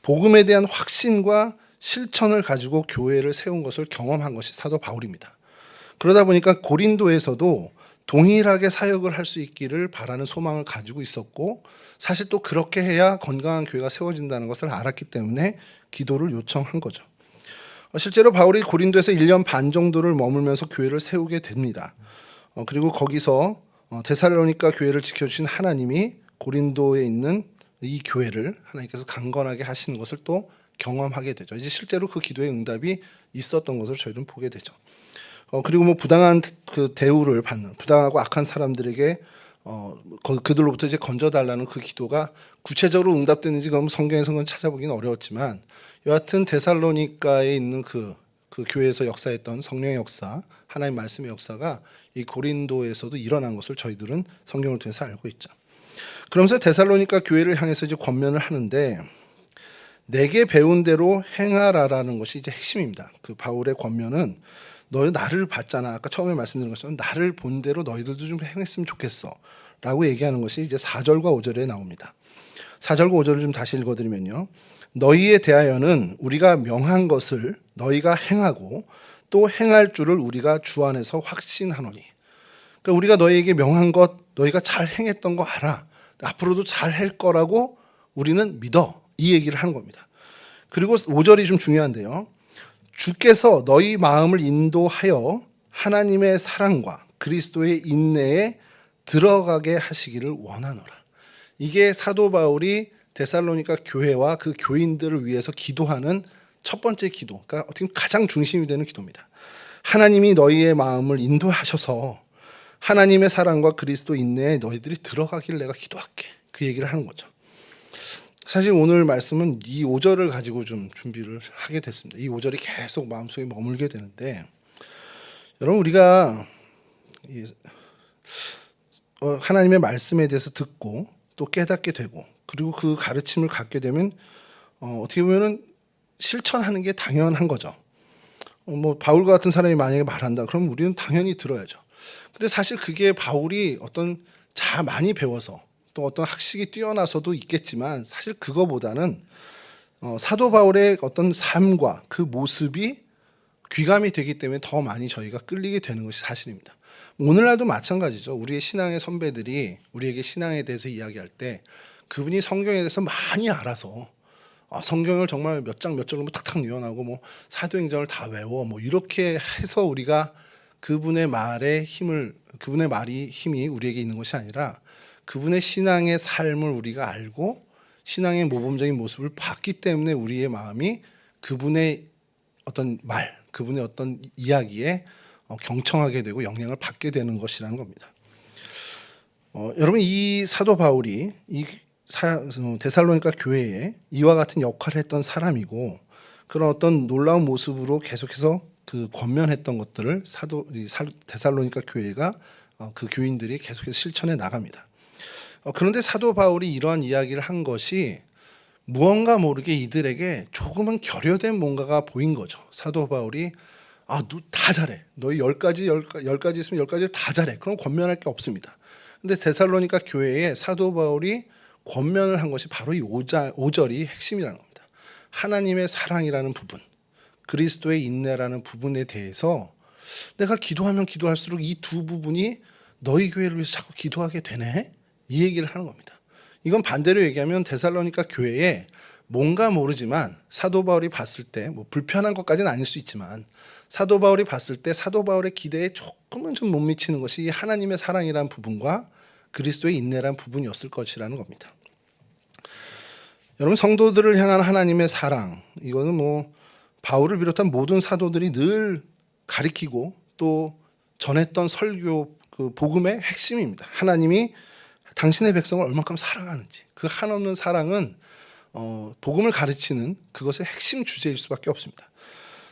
복음에 대한 확신과 실천을 가지고 교회를 세운 것을 경험한 것이 사도 바울입니다. 그러다 보니까 고린도에서도 동일하게 사역을 할 수 있기를 바라는 소망을 가지고 있었고, 사실 또 그렇게 해야 건강한 교회가 세워진다는 것을 알았기 때문에 기도를 요청한 거죠. 실제로 바울이 고린도에서 1년 반 정도를 머물면서 교회를 세우게 됩니다. 그리고 거기서 데살로니가 교회를 지켜주신 하나님이 고린도에 있는 이 교회를 하나님께서 강건하게 하시는 것을 또 경험하게 되죠. 이제 실제로 그 기도의 응답이 있었던 것을 저희는 보게 되죠. 그리고 부당한 그 대우를 받는, 부당하고 악한 사람들에게 그들로부터 이제 건져달라는 그 기도가 구체적으로 응답되는지 그럼 성경에서는 찾아보기는 어려웠지만, 여하튼 데살로니가에 있는 그 교회에서 역사했던 성령의 역사, 하나님 말씀의 역사가 이 고린도에서도 일어난 것을 저희들은 성경을 통해서 알고 있죠. 그러면서 데살로니가 교회를 향해서 이제 권면을 하는데, 내게 배운 대로 행하라라는 것이 이제 핵심입니다. 그 바울의 권면은 너희 나를 봤잖아. 아까 처음에 말씀드린 것처럼 나를 본 대로 너희들도 좀 행했으면 좋겠어 라고 얘기하는 것이 이제 4절과 5절에 나옵니다. 4절과 5절을 좀 다시 읽어드리면요, 너희에 대하여는 우리가 명한 것을 너희가 행하고 또 행할 줄을 우리가 주 안에서 확신하노니. 그러니까 우리가 너희에게 명한 것, 너희가 잘 행했던 거 알아. 앞으로도 잘 할 거라고 우리는 믿어. 이 얘기를 하는 겁니다. 그리고 5절이 좀 중요한데요, 주께서 너희 마음을 인도하여 하나님의 사랑과 그리스도의 인내에 들어가게 하시기를 원하노라. 이게 사도 바울이 데살로니가 교회와 그 교인들을 위해서 기도하는 첫 번째 기도, 그러니까 어떻게 보면 가장 중심이 되는 기도입니다. 하나님이 너희의 마음을 인도하셔서 하나님의 사랑과 그리스도 인내에 너희들이 들어가길 내가 기도할게. 그 얘기를 하는 거죠. 사실 오늘 말씀은 이 5절을 가지고 좀 준비를 하게 됐습니다. 이 5절이 계속 마음속에 머물게 되는데, 여러분 우리가 하나님의 말씀에 대해서 듣고 또 깨닫게 되고, 그리고 그 가르침을 갖게 되면 어떻게 보면은 실천하는 게 당연한 거죠. 바울과 같은 사람이 만약에 말한다, 그럼 우리는 당연히 들어야죠. 근데 사실 그게 바울이 어떤 많이 배워서 또 어떤 학식이 뛰어나서도 있겠지만, 사실 그거보다는 사도 바울의 어떤 삶과 그 모습이 귀감이 되기 때문에 더 많이 저희가 끌리게 되는 것이 사실입니다. 오늘날도 마찬가지죠. 우리의 신앙의 선배들이 우리에게 신앙에 대해서 이야기할 때 그분이 성경에 대해서 많이 알아서 성경을 정말 몇 장 몇 절로 탁탁 유연하고 사도행전을 다 외워 이렇게 해서 우리가 그분의 말이 힘이 우리에게 있는 것이 아니라, 그분의 신앙의 삶을 우리가 알고 신앙의 모범적인 모습을 봤기 때문에 우리의 마음이 그분의 어떤 말, 그분의 어떤 이야기에 경청하게 되고 영향을 받게 되는 것이라는 겁니다. 여러분 이 사도 바울이 이 데살로니가 교회에 이와 같은 역할을 했던 사람이고 그런 어떤 놀라운 모습으로 계속해서 그 권면했던 것들을 데살로니가 교회가 그 교인들이 계속해서 실천해 나갑니다. 그런데 사도 바울이 이러한 이야기를 한 것이 무언가 모르게 이들에게 조금은 결여된 뭔가가 보인 거죠. 사도 바울이 너 다 잘해. 너희 10가지 있으면 10가지 다 잘해. 그럼 권면할 게 없습니다. 근데 데살로니가 교회에 사도 바울이 권면을 한 것이 바로 이 5절이 핵심이라는 겁니다. 하나님의 사랑이라는 부분, 그리스도의 인내라는 부분에 대해서 내가 기도하면 기도할수록 이 두 부분이 너희 교회를 위해서 자꾸 기도하게 되네? 이 얘기를 하는 겁니다. 이건 반대로 얘기하면 데살로니가 교회에 뭔가 모르지만 사도 바울이 봤을 때 뭐 불편한 것까지는 아닐 수 있지만 사도 바울이 봤을 때 사도 바울의 기대에 조금은 좀 못 미치는 것이 하나님의 사랑이라는 부분과 그리스도의 인내라는 부분이었을 것이라는 겁니다. 여러분, 성도들을 향한 하나님의 사랑, 이거는 뭐 바울을 비롯한 모든 사도들이 늘 가리키고 또 전했던 설교, 그 복음의 핵심입니다. 하나님이 당신의 백성을 얼마큼 사랑하는지, 그 한없는 사랑은 복음을 가르치는 그것의 핵심 주제일 수밖에 없습니다.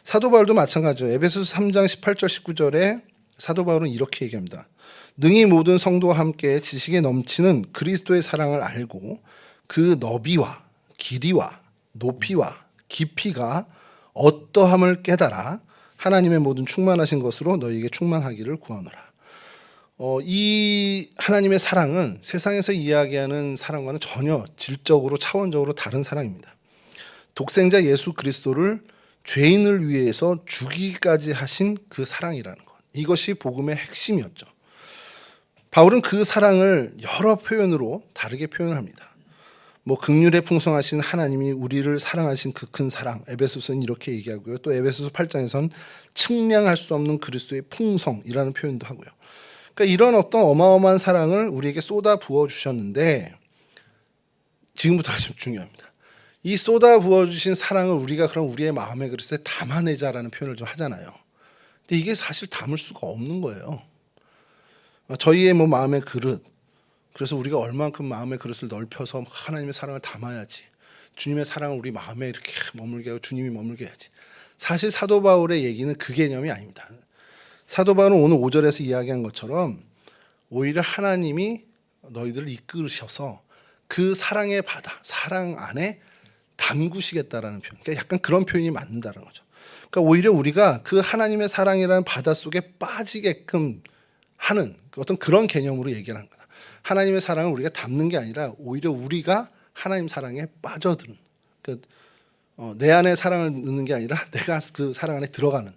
사도 바울도 마찬가지죠. 에베소서 3장 18절 19절에 사도 바울은 이렇게 얘기합니다. 능히 모든 성도와 함께 지식에 넘치는 그리스도의 사랑을 알고 그 너비와 길이와 높이와 깊이가 어떠함을 깨달아 하나님의 모든 충만하신 것으로 너희에게 충만하기를 구하노라. 이 하나님의 사랑은 세상에서 이야기하는 사랑과는 전혀 질적으로 차원적으로 다른 사랑입니다. 독생자 예수 그리스도를 죄인을 위해서 죽이기까지 하신 그 사랑이라는 것, 이것이 복음의 핵심이었죠. 바울은 그 사랑을 여러 표현으로 다르게 표현을 합니다. 뭐 긍휼에 풍성하신 하나님이 우리를 사랑하신 그 큰 사랑, 에베소서는 이렇게 얘기하고요. 또 에베소서 8장에선 측량할 수 없는 그리스도의 풍성이라는 표현도 하고요. 그러니까 이런 어떤 어마어마한 사랑을 우리에게 쏟아 부어 주셨는데, 지금부터가 좀 중요합니다. 이 쏟아 부어 주신 사랑을 우리가 그럼 우리의 마음의 그릇에 담아내자라는 표현을 좀 하잖아요. 근데 이게 사실 담을 수가 없는 거예요. 저희의 뭐 마음의 그릇, 그래서 우리가 얼만큼 마음의 그릇을 넓혀서 하나님의 사랑을 담아야지, 주님의 사랑을 우리 마음에 이렇게 머물게 하고 주님이 머물게 해야지. 사실 사도 바울의 얘기는 그 개념이 아닙니다. 사도 바울은 오늘 5절에서 이야기한 것처럼 오히려 하나님이 너희들을 이끌으셔서 그 사랑의 바다, 사랑 안에 담그시겠다라는 표현, 그러니까 약간 그런 표현이 맞는다는 거죠. 그러니까 오히려 우리가 그 하나님의 사랑이라는 바다 속에 빠지게끔 하는 어떤 그런 개념으로 얘기를 하는 거다. 하나님의 사랑을 우리가 담는 게 아니라 오히려 우리가 하나님 사랑에 빠져드는, 그러니까 내 안에 사랑을 넣는 게 아니라 내가 그 사랑 안에 들어가는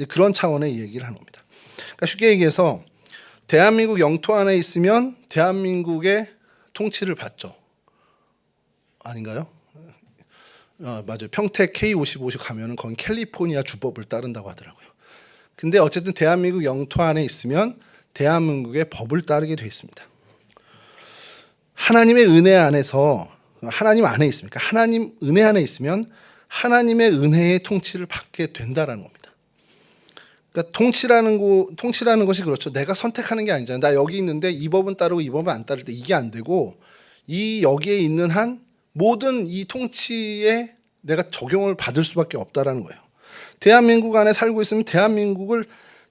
그런 차원의 얘기를 하는 겁니다. 그러니까 쉽게 얘기해서 대한민국 영토 안에 있으면 대한민국의 통치를 받죠. 아닌가요? 맞아요. 평택 K55시 가면은 거기 캘리포니아 주법을 따른다고 하더라고요. 근데 어쨌든 대한민국 영토 안에 있으면 대한민국의 법을 따르게 돼 있습니다. 하나님의 은혜 안에서, 하나님 안에 있습니까? 하나님 은혜 안에 있으면 하나님의 은혜의 통치를 받게 된다라는 겁니다. 그러니까 통치라는 것이 그렇죠. 내가 선택하는 게 아니잖아요. 나 여기 있는데 이 법은 따르고 이 법은 안 따를 때 이게 안 되고, 이 여기에 있는 한 모든 이 통치에 내가 적용을 받을 수밖에 없다라는 거예요. 대한민국 안에 살고 있으면 대한민국을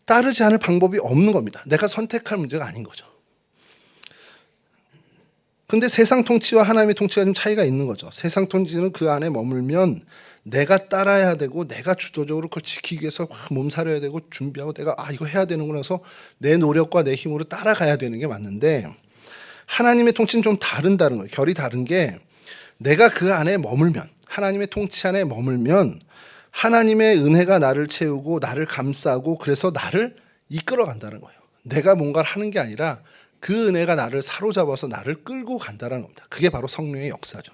따르지 않을 방법이 없는 겁니다. 내가 선택할 문제가 아닌 거죠. 근데 세상 통치와 하나님의 통치가 좀 차이가 있는 거죠. 세상 통치는 그 안에 머물면 내가 따라야 되고 내가 주도적으로 그걸 지키기 위해서 몸살려야 되고 준비하고 내가 이거 해야 되는구나 해서 내 노력과 내 힘으로 따라가야 되는 게 맞는데, 하나님의 통치는 좀 다른다는 거예요. 결이 다른 게, 내가 그 안에 머물면, 하나님의 통치 안에 머물면 하나님의 은혜가 나를 채우고 나를 감싸고 그래서 나를 이끌어 간다는 거예요. 내가 뭔가를 하는 게 아니라 그 은혜가 나를 사로잡아서 나를 끌고 간다는 겁니다. 그게 바로 성령의 역사죠.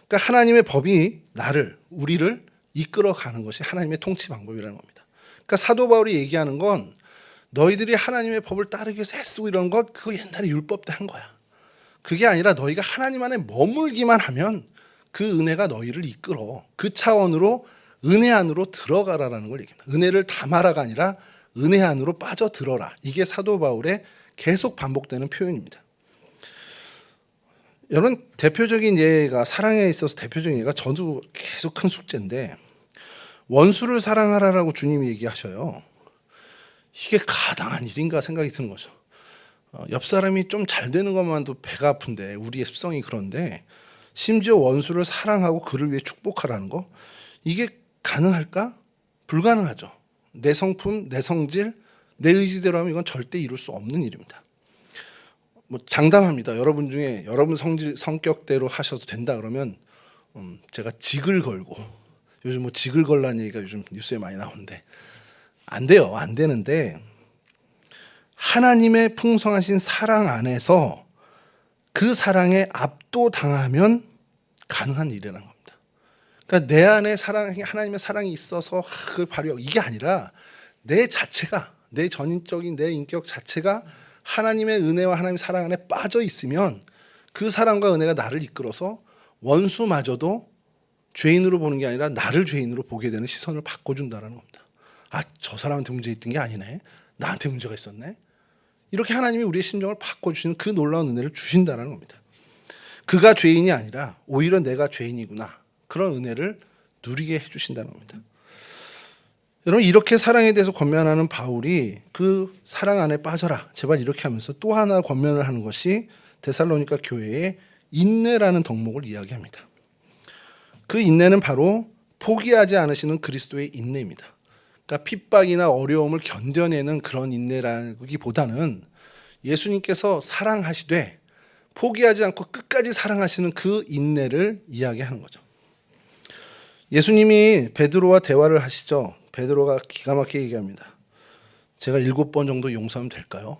그러니까 하나님의 법이 우리를 이끌어 가는 것이 하나님의 통치 방법이라는 겁니다. 그러니까 사도 바울이 얘기하는 건, 너희들이 하나님의 법을 따르기 위해서 애쓰고 이런 것, 그거 옛날에 율법 때 한 거야. 그게 아니라 너희가 하나님 안에 머물기만 하면 그 은혜가 너희를 이끌어. 그 차원으로 은혜 안으로 들어가라라는 걸 얘기합니다. 은혜를 담아라가 아니라 은혜 안으로 빠져들어라. 이게 사도 바울의 계속 반복되는 표현입니다. 여러분 대표적인 예가 사랑에 있어서 대표적인 예가 저도 계속 큰 숙제인데 원수를 사랑하라라고 주님이 얘기하셔요. 이게 가당한 일인가 생각이 드는 거죠. 옆 사람이 좀 잘 되는 것만도 배가 아픈데 우리의 습성이 그런데 심지어 원수를 사랑하고 그를 위해 축복하라는 거 이게 가능할까? 불가능하죠. 내 성품, 내 성질, 내 의지대로 하면 이건 절대 이룰 수 없는 일입니다. 뭐 장담합니다. 여러분 중에 여러분 성격대로 하셔도 된다 그러면 제가 직을 걸고 요즘 뭐 직을 걸라는 얘기가 요즘 뉴스에 많이 나오는데 안 돼요. 안 되는데 하나님의 풍성하신 사랑 안에서 그 사랑에 압도당하면 가능한 일이라는 겁니다. 그러니까 내 안에 하나님의 사랑이 있어서 그 발휘하고 이게 아니라 내 자체가 내 전인적인 내 인격 자체가 하나님의 은혜와 하나님의 사랑 안에 빠져 있으면 그 사랑과 은혜가 나를 이끌어서 원수마저도 죄인으로 보는 게 아니라 나를 죄인으로 보게 되는 시선을 바꿔준다는 겁니다. 아, 저 사람한테 문제 있던 게 아니네. 나한테 문제가 있었네. 이렇게 하나님이 우리의 심정을 바꿔주시는 그 놀라운 은혜를 주신다는 겁니다. 그가 죄인이 아니라 오히려 내가 죄인이구나. 그런 은혜를 누리게 해주신다는 겁니다. 여러분 이렇게 사랑에 대해서 권면하는 바울이 그 사랑 안에 빠져라. 제발 이렇게 하면서 또 하나 권면을 하는 것이 데살로니가 교회의 인내라는 덕목을 이야기합니다. 그 인내는 바로 포기하지 않으시는 그리스도의 인내입니다. 그러니까 핍박이나 어려움을 견뎌내는 그런 인내라기보다는 예수님께서 사랑하시되 포기하지 않고 끝까지 사랑하시는 그 인내를 이야기하는 거죠. 예수님이 베드로와 대화를 하시죠. 베드로가 기가 막히게 얘기합니다. 제가 7번 정도 용서하면 될까요?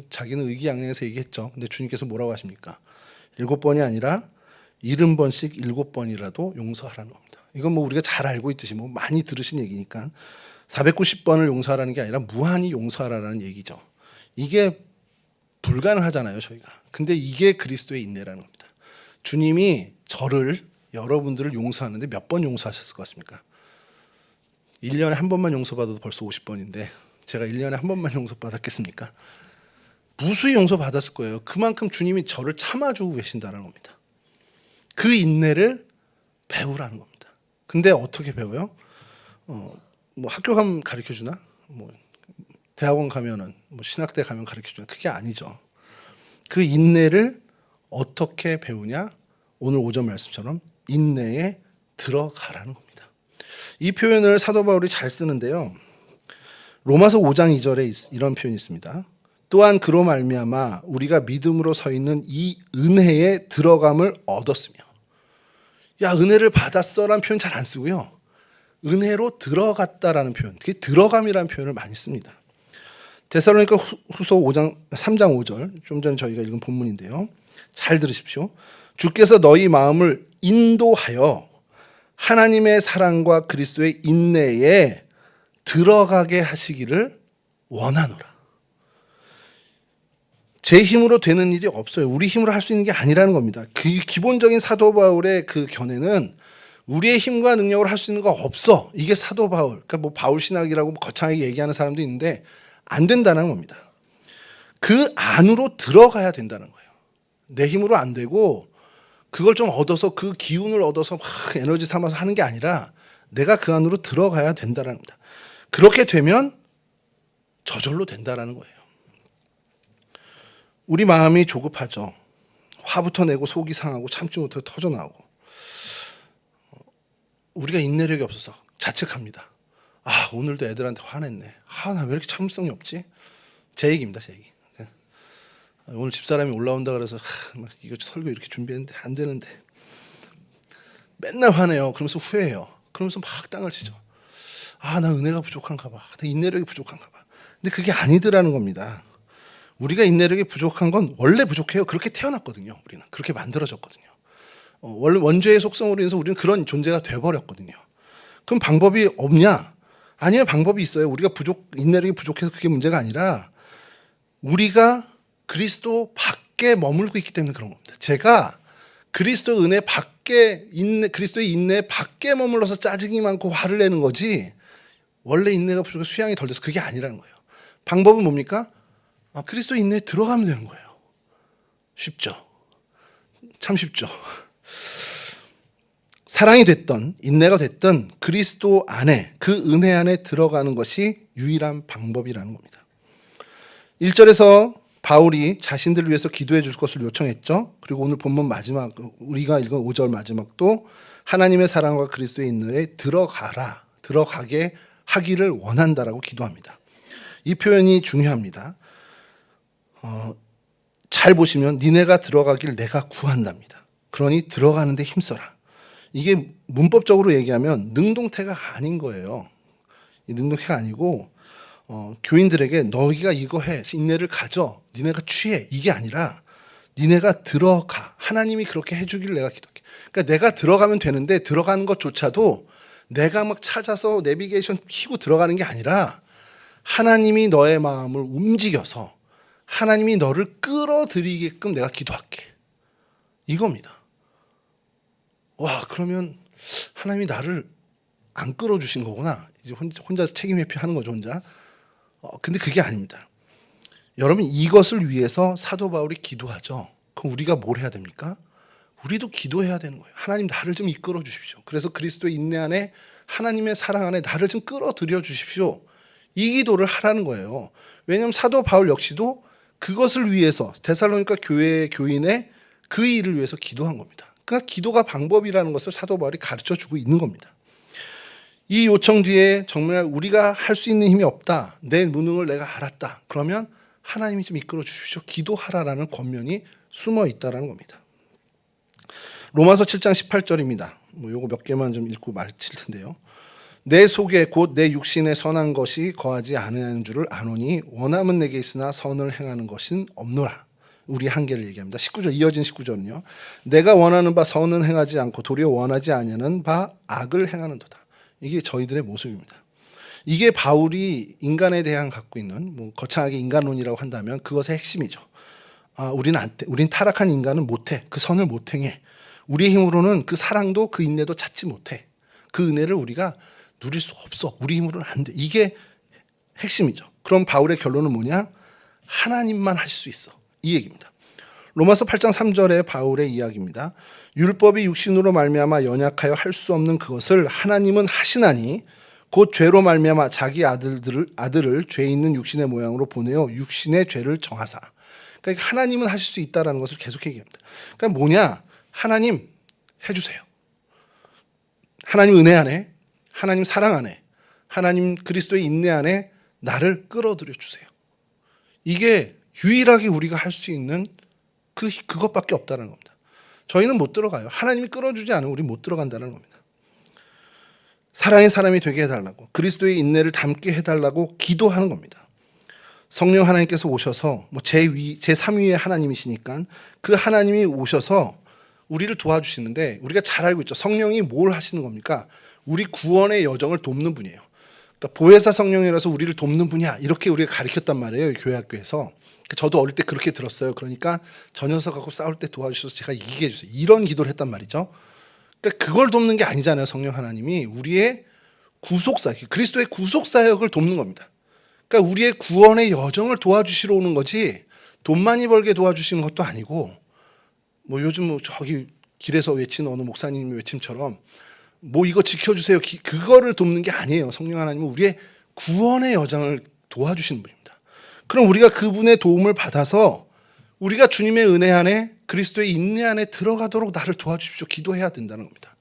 자기는 의기양양해서 얘기했죠. 근데 주님께서 뭐라고 하십니까? 7번이 아니라 70번씩 7번이라도 용서하라는 겁니다. 이건 뭐 우리가 잘 알고 있듯이 뭐 많이 들으신 얘기니까 490번을 용서하라는 게 아니라 무한히 용서하라는 얘기죠. 이게 불가능하잖아요, 저희가. 근데 이게 그리스도의 인내라는 겁니다. 주님이 저를 여러분들을 용서하는데 몇 번 용서하셨을 것 같습니까? 1년에 한 번만 용서받아도 벌써 50번인데 제가 1년에 한 번만 용서받았겠습니까? 무수히 용서받았을 거예요. 그만큼 주님이 저를 참아주고 계신다는 겁니다. 그 인내를 배우라는 겁니다. 근데 어떻게 배워요? 뭐 학교 가면 가르쳐주나? 뭐 대학원 가면은 뭐 신학대 가면 가르쳐주나? 그게 아니죠. 그 인내를 어떻게 배우냐? 오늘 오전 말씀처럼 인내에 들어가라는 겁니다. 이 표현을 사도 바울이 잘 쓰는데요. 로마서 5장 2절에 이런 표현이 있습니다. 또한 그로 말미암아 우리가 믿음으로 서 있는 이 은혜에 들어감을 얻었으며. 야, 은혜를 받았어라는 표현 잘 안 쓰고요. 은혜로 들어갔다라는 표현, 그게 들어감이라는 표현을 많이 씁니다. 데살로니가 후서 3장 5절, 좀 전에 저희가 읽은 본문인데요. 잘 들으십시오. 주께서 너희 마음을 인도하여 하나님의 사랑과 그리스도의 인내에 들어가게 하시기를 원하노라. 제 힘으로 되는 일이 없어요. 우리 힘으로 할 수 있는 게 아니라는 겁니다. 그 기본적인 사도 바울의 그 견해는 우리의 힘과 능력으로 할 수 있는 거 없어. 이게 사도 바울. 그러니까 뭐 바울 신학이라고 거창하게 얘기하는 사람도 있는데 안 된다는 겁니다. 그 안으로 들어가야 된다는 거예요. 내 힘으로 안 되고 그걸 좀 얻어서 그 기운을 얻어서 막 에너지 삼아서 하는 게 아니라 내가 그 안으로 들어가야 된다는 겁니다. 그렇게 되면 저절로 된다는 거예요. 우리 마음이 조급하죠. 화부터 내고 속이 상하고 참지 못하고 터져나오고 우리가 인내력이 없어서 자책합니다. 아, 오늘도 애들한테 화냈네. 아, 나 왜 이렇게 참을성이 없지? 제 얘기입니다. 제 얘기. 오늘 집사람이 올라온다 그래서 막 이거 설교 이렇게 준비했는데 안 되는데 맨날 화내요. 그러면서 후회해요. 그러면서 막 땅을 치죠. 아, 나 은혜가 부족한가 봐. 나 인내력이 부족한가 봐. 근데 그게 아니더라는 겁니다. 우리가 인내력이 부족한 건 원래 부족해요. 그렇게 태어났거든요. 우리는 그렇게 만들어졌거든요. 원래 원죄의 속성으로 인해서 우리는 그런 존재가 돼버렸거든요. 그럼 방법이 없냐? 아니요, 방법이 있어요. 우리가 인내력이 부족해서 그게 문제가 아니라 우리가 그리스도 밖에 머물고 있기 때문에 그런 겁니다. 제가 그리스도 은혜 밖에 그리스도의 인내 밖에 머물러서 짜증이 많고 화를 내는 거지 원래 인내가 부족해서 수양이 덜 돼서 그게 아니라는 거예요. 방법은 뭡니까? 그리스도 인내에 들어가면 되는 거예요. 쉽죠. 참 쉽죠. 사랑이 됐던 인내가 됐던 그리스도 안에 그 은혜 안에 들어가는 것이 유일한 방법이라는 겁니다. 1절에서 바울이 자신들을 위해서 기도해 줄 것을 요청했죠. 그리고 오늘 본문 마지막 우리가 읽은 5절 마지막도 하나님의 사랑과 그리스도의 인내에 들어가게 하기를 원한다라고 기도합니다. 이 표현이 중요합니다. 잘 보시면 니네가 들어가길 내가 구한답니다. 그러니 들어가는데 힘써라. 이게 문법적으로 얘기하면 능동태가 아닌 거예요. 이 능동태가 아니고 교인들에게 너희가 이거 해, 인내를 가져, 니네가 취해, 이게 아니라 니네가 들어가. 하나님이 그렇게 해주길 내가 기도할게. 그러니까 내가 들어가면 되는데 들어가는 것조차도 내가 막 찾아서 내비게이션 키고 들어가는 게 아니라 하나님이 너의 마음을 움직여서 하나님이 너를 끌어들이게끔 내가 기도할게. 이겁니다. 와, 그러면 하나님이 나를 안 끌어주신 거구나. 이제 혼자 책임 회피하는 거죠, 혼자. 근데 그게 아닙니다. 여러분, 이것을 위해서 사도 바울이 기도하죠. 그럼 우리가 뭘 해야 됩니까? 우리도 기도해야 되는 거예요. 하나님 나를 좀 이끌어 주십시오. 그래서 그리스도의 인내 안에 하나님의 사랑 안에 나를 좀 끌어들여 주십시오. 이 기도를 하라는 거예요. 왜냐하면 사도 바울 역시도 그것을 위해서 데살로니가 교회의 교인의 그 일을 위해서 기도한 겁니다. 그러니까 기도가 방법이라는 것을 사도 바울이 가르쳐 주고 있는 겁니다. 이 요청 뒤에 정말 우리가 할 수 있는 힘이 없다. 내 무능을 내가 알았다. 그러면 하나님이 좀 이끌어 주십시오. 기도하라라는 권면이 숨어 있다라는 겁니다. 로마서 7장 18절입니다. 요거 몇 개만 좀 읽고 마칠 텐데요. 내 속에 곧 내 육신에 선한 것이 거하지 않으는 줄을 아노니 원함은 내게 있으나 선을 행하는 것은 없노라. 우리 한계를 얘기합니다. 19절 이어진 19절은요. 내가 원하는 바 선은 행하지 않고 도리어 원하지 아니하는 바 악을 행하는도다. 이게 저희들의 모습입니다. 이게 바울이 인간에 대한 갖고 있는 거창하게 인간론이라고 한다면 그것의 핵심이죠. 우린 타락한 인간은 못해. 그 선을 못 행해. 우리의 힘으로는 그 사랑도 그 인내도 찾지 못해. 그 은혜를 우리가 누릴 수 없어. 우리 힘으로는 안 돼. 이게 핵심이죠. 그럼 바울의 결론은 뭐냐? 하나님만 하실 수 있어. 이 얘기입니다. 로마서 8장 3절의 바울의 이야기입니다. 율법이 육신으로 말미암아 연약하여 할 수 없는 그것을 하나님은 하시나니 곧 죄로 말미암아 자기 아들을 죄 있는 육신의 모양으로 보내어 육신의 죄를 정하사. 그러니까 하나님은 하실 수 있다라는 것을 계속 얘기합니다. 그러니까 뭐냐? 하나님 해주세요. 하나님 은혜 안에, 하나님 사랑 안에, 하나님 그리스도의 인내 안에 나를 끌어들여 주세요. 이게 유일하게 우리가 할 수 있는 그것밖에 없다는 겁니다. 저희는 못 들어가요. 하나님이 끌어주지 않으면 우리 못 들어간다는 겁니다. 사랑의 사람이 되게 해달라고, 그리스도의 인내를 담게 해달라고 기도하는 겁니다. 성령 하나님께서 오셔서 제3위의 하나님이시니까 그 하나님이 오셔서 우리를 도와주시는데 우리가 잘 알고 있죠. 성령이 뭘 하시는 겁니까? 우리 구원의 여정을 돕는 분이에요. 그러니까 보혜사 성령이라서 우리를 돕는 분이야. 이렇게 우리가 가르쳤단 말이에요. 교회 학교에서. 저도 어릴 때 그렇게 들었어요. 그러니까 저 녀석하고 싸울 때 도와주셔서 제가 이기게 해주세요. 이런 기도를 했단 말이죠. 그러니까 그걸 돕는 게 아니잖아요. 성령 하나님이 우리의 구속사, 그리스도의 구속사역을 돕는 겁니다. 그러니까 우리의 구원의 여정을 도와주시러 오는 거지 돈 많이 벌게 도와주시는 것도 아니고 요즘 저기 길에서 외치는 어느 목사님의 외침처럼 이거 지켜주세요. 그거를 돕는 게 아니에요. 성령 하나님은 우리의 구원의 여정을 도와주시는 분입니다. 그럼 우리가 그분의 도움을 받아서 우리가 주님의 은혜 안에 그리스도의 인내 안에 들어가도록 나를 도와주십시오. 기도해야 된다는 겁니다.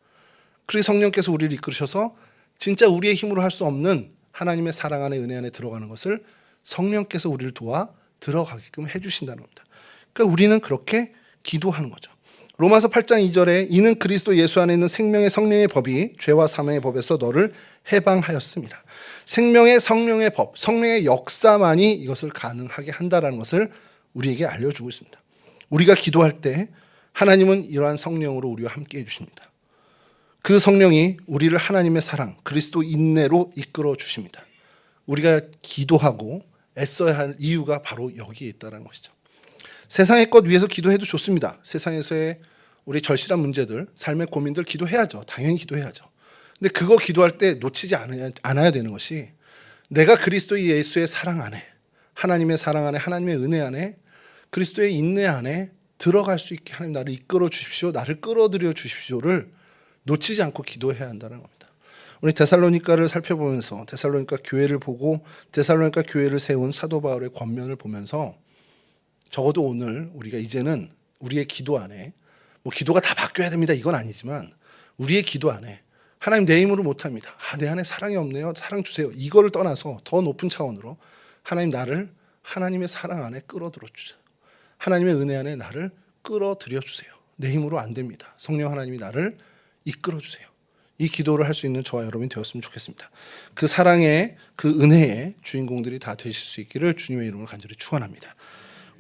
그래서 성령께서 우리를 이끌으셔서 진짜 우리의 힘으로 할 수 없는 하나님의 사랑 안에 은혜 안에 들어가는 것을 성령께서 우리를 도와 들어가게끔 해주신다는 겁니다. 그러니까 우리는 그렇게 기도하는 거죠. 로마서 8장 2절에 이는 그리스도 예수 안에 있는 생명의 성령의 법이 죄와 사망의 법에서 너를 해방하였습니다. 생명의 성령의 법, 성령의 역사만이 이것을 가능하게 한다는 것을 우리에게 알려주고 있습니다. 우리가 기도할 때 하나님은 이러한 성령으로 우리와 함께 해주십니다. 그 성령이 우리를 하나님의 사랑, 그리스도 인내로 이끌어 주십니다. 우리가 기도하고 애써야 할 이유가 바로 여기에 있다는 것이죠. 세상의 것 위해서 기도해도 좋습니다. 세상에서의 우리 절실한 문제들, 삶의 고민들 기도해야죠. 당연히 기도해야죠. 근데 그거 기도할 때 놓치지 않아야 되는 것이 내가 그리스도 예수의 사랑 안에, 하나님의 사랑 안에, 하나님의 은혜 안에, 그리스도의 인내 안에 들어갈 수 있게 하나님 나를 이끌어 주십시오. 나를 끌어들여 주십시오를 놓치지 않고 기도해야 한다는 겁니다. 우리 데살로니가를 살펴보면서 데살로니가 교회를 보고 데살로니가 교회를 세운 사도 바울의 권면을 보면서 적어도 오늘 우리가 이제는 우리의 기도 안에 뭐 기도가 다 바뀌어야 됩니다. 이건 아니지만 우리의 기도 안에 하나님 내 힘으로 못합니다. 내 안에 사랑이 없네요. 사랑 주세요. 이거를 떠나서 더 높은 차원으로 하나님 나를 하나님의 사랑 안에 끌어들여 주세요. 하나님의 은혜 안에 나를 끌어들여 주세요. 내 힘으로 안 됩니다. 성령 하나님이 나를 이끌어 주세요. 이 기도를 할 수 있는 저와 여러분이 되었으면 좋겠습니다. 그 사랑의 그 은혜의 주인공들이 다 되실 수 있기를 주님의 이름으로 간절히 축원합니다.